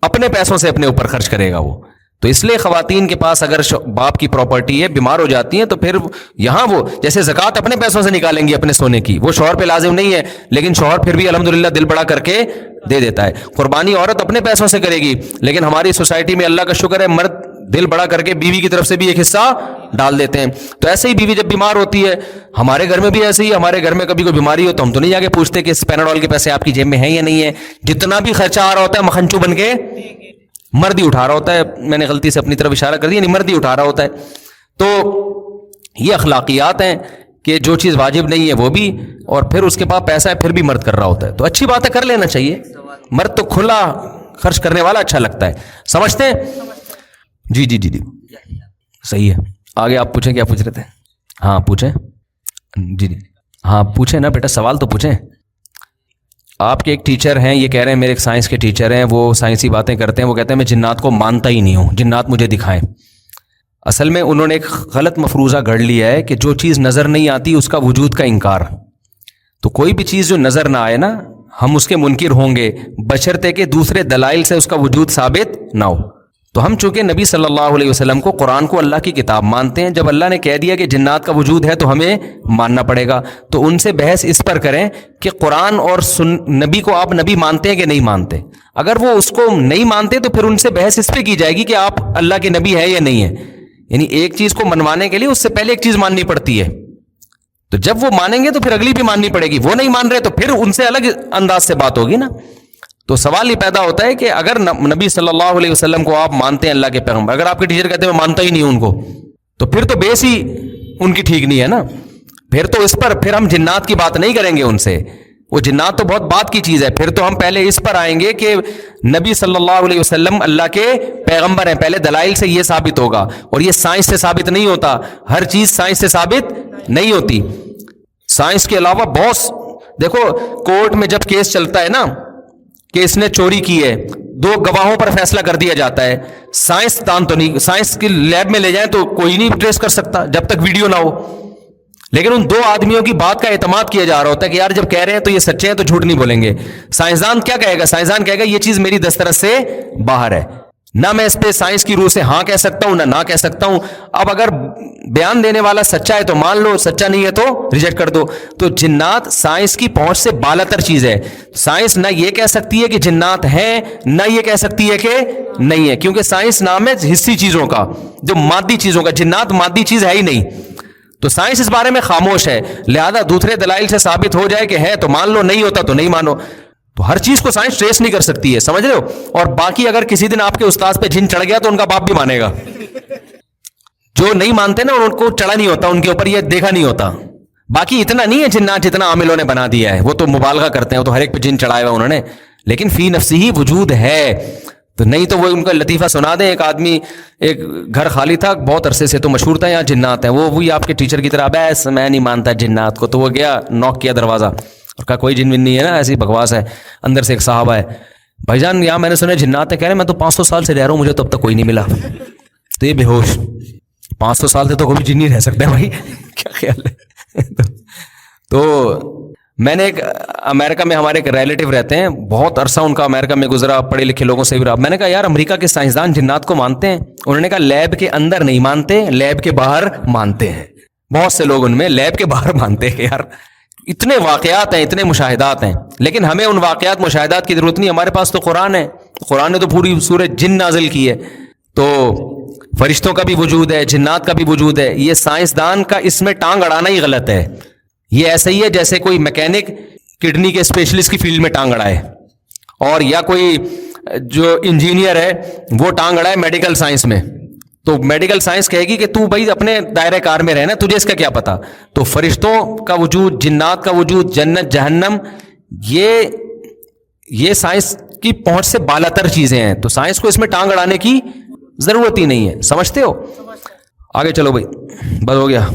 اپنے پیسوں سے اپنے اوپر خرچ کرے گا وہ. تو اس لیے خواتین کے پاس اگر باپ کی پراپرٹی ہے، بیمار ہو جاتی ہیں، تو پھر یہاں وہ جیسے زکوٰۃ اپنے پیسوں سے نکالیں گی اپنے سونے کی، وہ شوہر پہ لازم نہیں ہے، لیکن شوہر پھر بھی الحمدللہ دل بڑا کر کے دے دیتا ہے. قربانی عورت اپنے پیسوں سے کرے گی، لیکن ہماری سوسائٹی میں اللہ کا شکر ہے مرد دل بڑا کر کے بیوی کی طرف سے بھی ایک حصہ ڈال دیتے ہیں. تو ایسے ہی بیوی جب بیمار ہوتی ہے، ہمارے گھر میں بھی ایسے ہی، ہمارے گھر میں کبھی کوئی بیماری ہو تو ہم تو نہیں جا کے پوچھتے کہ اس پیناڈول کے پیسے آپ کی جیب میں ہیں یا نہیں ہے. جتنا بھی خرچہ آ رہا ہوتا ہے مکھنچو بن کے مرد ہی اٹھا رہا ہوتا ہے. میں نے غلطی سے اپنی طرف اشارہ کر دیا، یعنی مرد ہی اٹھا رہا ہوتا ہے. تو یہ اخلاقیات ہیں کہ جو چیز واجب نہیں ہے وہ بھی، اور پھر اس کے پاس پیسہ ہے پھر بھی مرد کر رہا ہوتا ہے. تو اچھی بات ہے، کر لینا چاہیے. مرد تو کھلا خرچ کرنے والا اچھا لگتا ہے. سمجھتے ہیں؟ جی جی جی جی صحیح ہے. آگے آپ پوچھیں، کیا پوچھ رہے تھے؟ ہاں پوچھیں. جی جی ہاں پوچھیں نا بیٹا، سوال تو پوچھیں. آپ کے ایک ٹیچر ہیں، یہ کہہ رہے ہیں میرے ایک سائنس کے ٹیچر ہیں، وہ سائنسی باتیں کرتے ہیں، وہ کہتے ہیں میں جنات کو مانتا ہی نہیں ہوں، جنات مجھے دکھائیں. اصل میں انہوں نے ایک غلط مفروضہ گھڑ لیا ہے کہ جو چیز نظر نہیں آتی اس کا وجود کا انکار. تو کوئی بھی چیز جو نظر نہ آئے نا، ہم اس کے منکر ہوں گے بشرطے کہ دوسرے دلائل سے اس کا وجود ثابت نہ ہو. تو ہم چونکہ نبی صلی اللہ علیہ وسلم کو، قرآن کو اللہ کی کتاب مانتے ہیں، جب اللہ نے کہہ دیا کہ جنات کا وجود ہے تو ہمیں ماننا پڑے گا. تو ان سے بحث اس پر کریں کہ قرآن اور نبی کو آپ نبی مانتے ہیں کہ نہیں مانتے. اگر وہ اس کو نہیں مانتے تو پھر ان سے بحث اس پہ کی جائے گی کہ آپ اللہ کے نبی ہے یا نہیں ہے. یعنی ایک چیز کو منوانے کے لیے اس سے پہلے ایک چیز ماننی پڑتی ہے. تو جب وہ مانیں گے تو پھر اگلی بھی ماننی پڑے گی. وہ نہیں مان رہے تو پھر ان سے الگ انداز سے بات ہوگی نا. تو سوال یہ پیدا ہوتا ہے کہ اگر نبی صلی اللہ علیہ وسلم کو آپ مانتے ہیں، اللہ کے پیغمبر، اگر آپ کے ٹیچر کہتے ہیں میں مانتا ہی نہیں ہوں ان کو، تو پھر تو بیس ہی ان کی ٹھیک نہیں ہے نا. پھر تو اس پر پھر ہم جنات کی بات نہیں کریں گے ان سے. وہ جنات تو بہت بات کی چیز ہے. پھر تو ہم پہلے اس پر آئیں گے کہ نبی صلی اللہ علیہ وسلم اللہ کے پیغمبر ہیں. پہلے دلائل سے یہ ثابت ہوگا، اور یہ سائنس سے ثابت نہیں ہوتا. ہر چیز سائنس سے ثابت نہیں ہوتی. سائنس کے علاوہ بہت، دیکھو کورٹ میں جب کیس چلتا ہے نا کہ اس نے چوری کی ہے، 2 گواہوں پر فیصلہ کر دیا جاتا ہے. سائنس دان تو نہیں، سائنس کی لیب میں لے جائیں تو کوئی نہیں ٹریس کر سکتا جب تک ویڈیو نہ ہو. لیکن ان 2 آدمیوں کی بات کا اعتماد کیا جا رہا ہوتا ہے کہ یار جب کہہ رہے ہیں تو یہ سچے ہیں تو جھوٹ نہیں بولیں گے. سائنسدان کیا کہے گا؟ سائنسدان کہے گا یہ چیز میری دسترس سے باہر ہے. نہ میں اس پہ سائنس کی روح سے ہاں کہہ سکتا ہوں نہ کہہ سکتا ہوں. اب اگر بیان دینے والا سچا ہے تو مان لو, سچا نہیں ہے تو ریجیکٹ کر دو. تو جنات سائنس کی پہنچ سے بالاتر چیز ہے. سائنس نہ یہ کہہ سکتی ہے کہ جنات ہیں, نہ یہ کہہ سکتی ہے کہ نہیں ہے, کیونکہ سائنس نام ہے حسی چیزوں کا, جو مادی چیزوں کا. جنات مادی چیز ہے ہی نہیں, تو سائنس اس بارے میں خاموش ہے. لہذا دوسرے دلائل سے ثابت ہو جائے کہ ہے تو مان لو, نہیں ہوتا تو نہیں مانو. تو ہر چیز کو سائنس ٹریس نہیں کر سکتی ہے, سمجھ رہے ہو. اور باقی اگر کسی دن آپ کے استاذ پہ جن چڑھ گیا تو ان کا باپ بھی مانے گا. جو نہیں مانتے نا ان کو چڑھا نہیں ہوتا, ان کے اوپر یہ دیکھا نہیں ہوتا. باقی اتنا نہیں ہے جنات جتنا عاملوں نے بنا دیا ہے, وہ تو مبالغہ کرتے ہیں, وہ تو ہر ایک پہ جن چڑھایا ہوا انہوں نے, لیکن فی نفسی ہی وجود ہے. تو نہیں تو وہ ان کا لطیفہ سنا دیں. ایک آدمی, ایک گھر خالی تھا بہت عرصے سے, تو مشہور تھا یہاں جنات ہیں, وہ وہی آپ کے ٹیچر کی طرح, بس میں نہیں مانتا جنات کو. تو وہ گیا, نوک کیا دروازہ, اور کہا کوئی جن ون نہیں ہے نا, ایسی بکواس ہے. اندر سے ایک صاحب آئے, بھائی جان یہاں میں نے سنا جنات ہے. کہہ رہے میں تو 500 سال سے رہ رہا ہوں, مجھے تو اب تک کوئی نہیں ملا. تو یہ بے ہوش, 500 سال سے تو کوئی جن نہیں رہ سکتا بھائی, کیا خیال ہے. تو میں نے ایک امریکہ میں ہمارے ایک ریلیٹیو رہتے ہیں, بہت عرصہ ان کا امریکہ میں گزرا, پڑھے لکھے لوگوں سے بھی رہا. میں نے کہا یار امریکہ کے سائنسدان جنات کو مانتے ہیں؟ انہوں نے کہا لیب کے اندر نہیں مانتے, لیب کے باہر مانتے ہیں. بہت سے لوگ ان میں لیب کے باہر مانتے ہیں. یار اتنے واقعات ہیں, اتنے مشاہدات ہیں, لیکن ہمیں ان واقعات مشاہدات کی ضرورت نہیں. ہمارے پاس تو قرآن ہے, قرآن نے تو پوری سورۃ جن نازل کی ہے. تو فرشتوں کا بھی وجود ہے, جنات کا بھی وجود ہے. یہ سائنسدان کا اس میں ٹانگ اڑانا ہی غلط ہے. یہ ایسا ہی ہے جیسے کوئی میکینک کڈنی کے اسپیشلسٹ کی فیلڈ میں ٹانگ اڑائے, اور یا کوئی جو انجینئر ہے وہ ٹانگ اڑائے میڈیکل سائنس میں. تو میڈیکل سائنس کہے گی کہ تو بھائی اپنے دائرہ کار میں رہنا, تجھے اس کا کیا پتا. تو فرشتوں کا وجود, جنات کا وجود, جنت جہنم, یہ سائنس کی پہنچ سے بالاتر چیزیں ہیں. تو سائنس کو اس میں ٹانگ اڑانے کی ضرورت ہی نہیں ہے. سمجھتے ہو؟ آگے چلو بھائی, بس ہو گیا.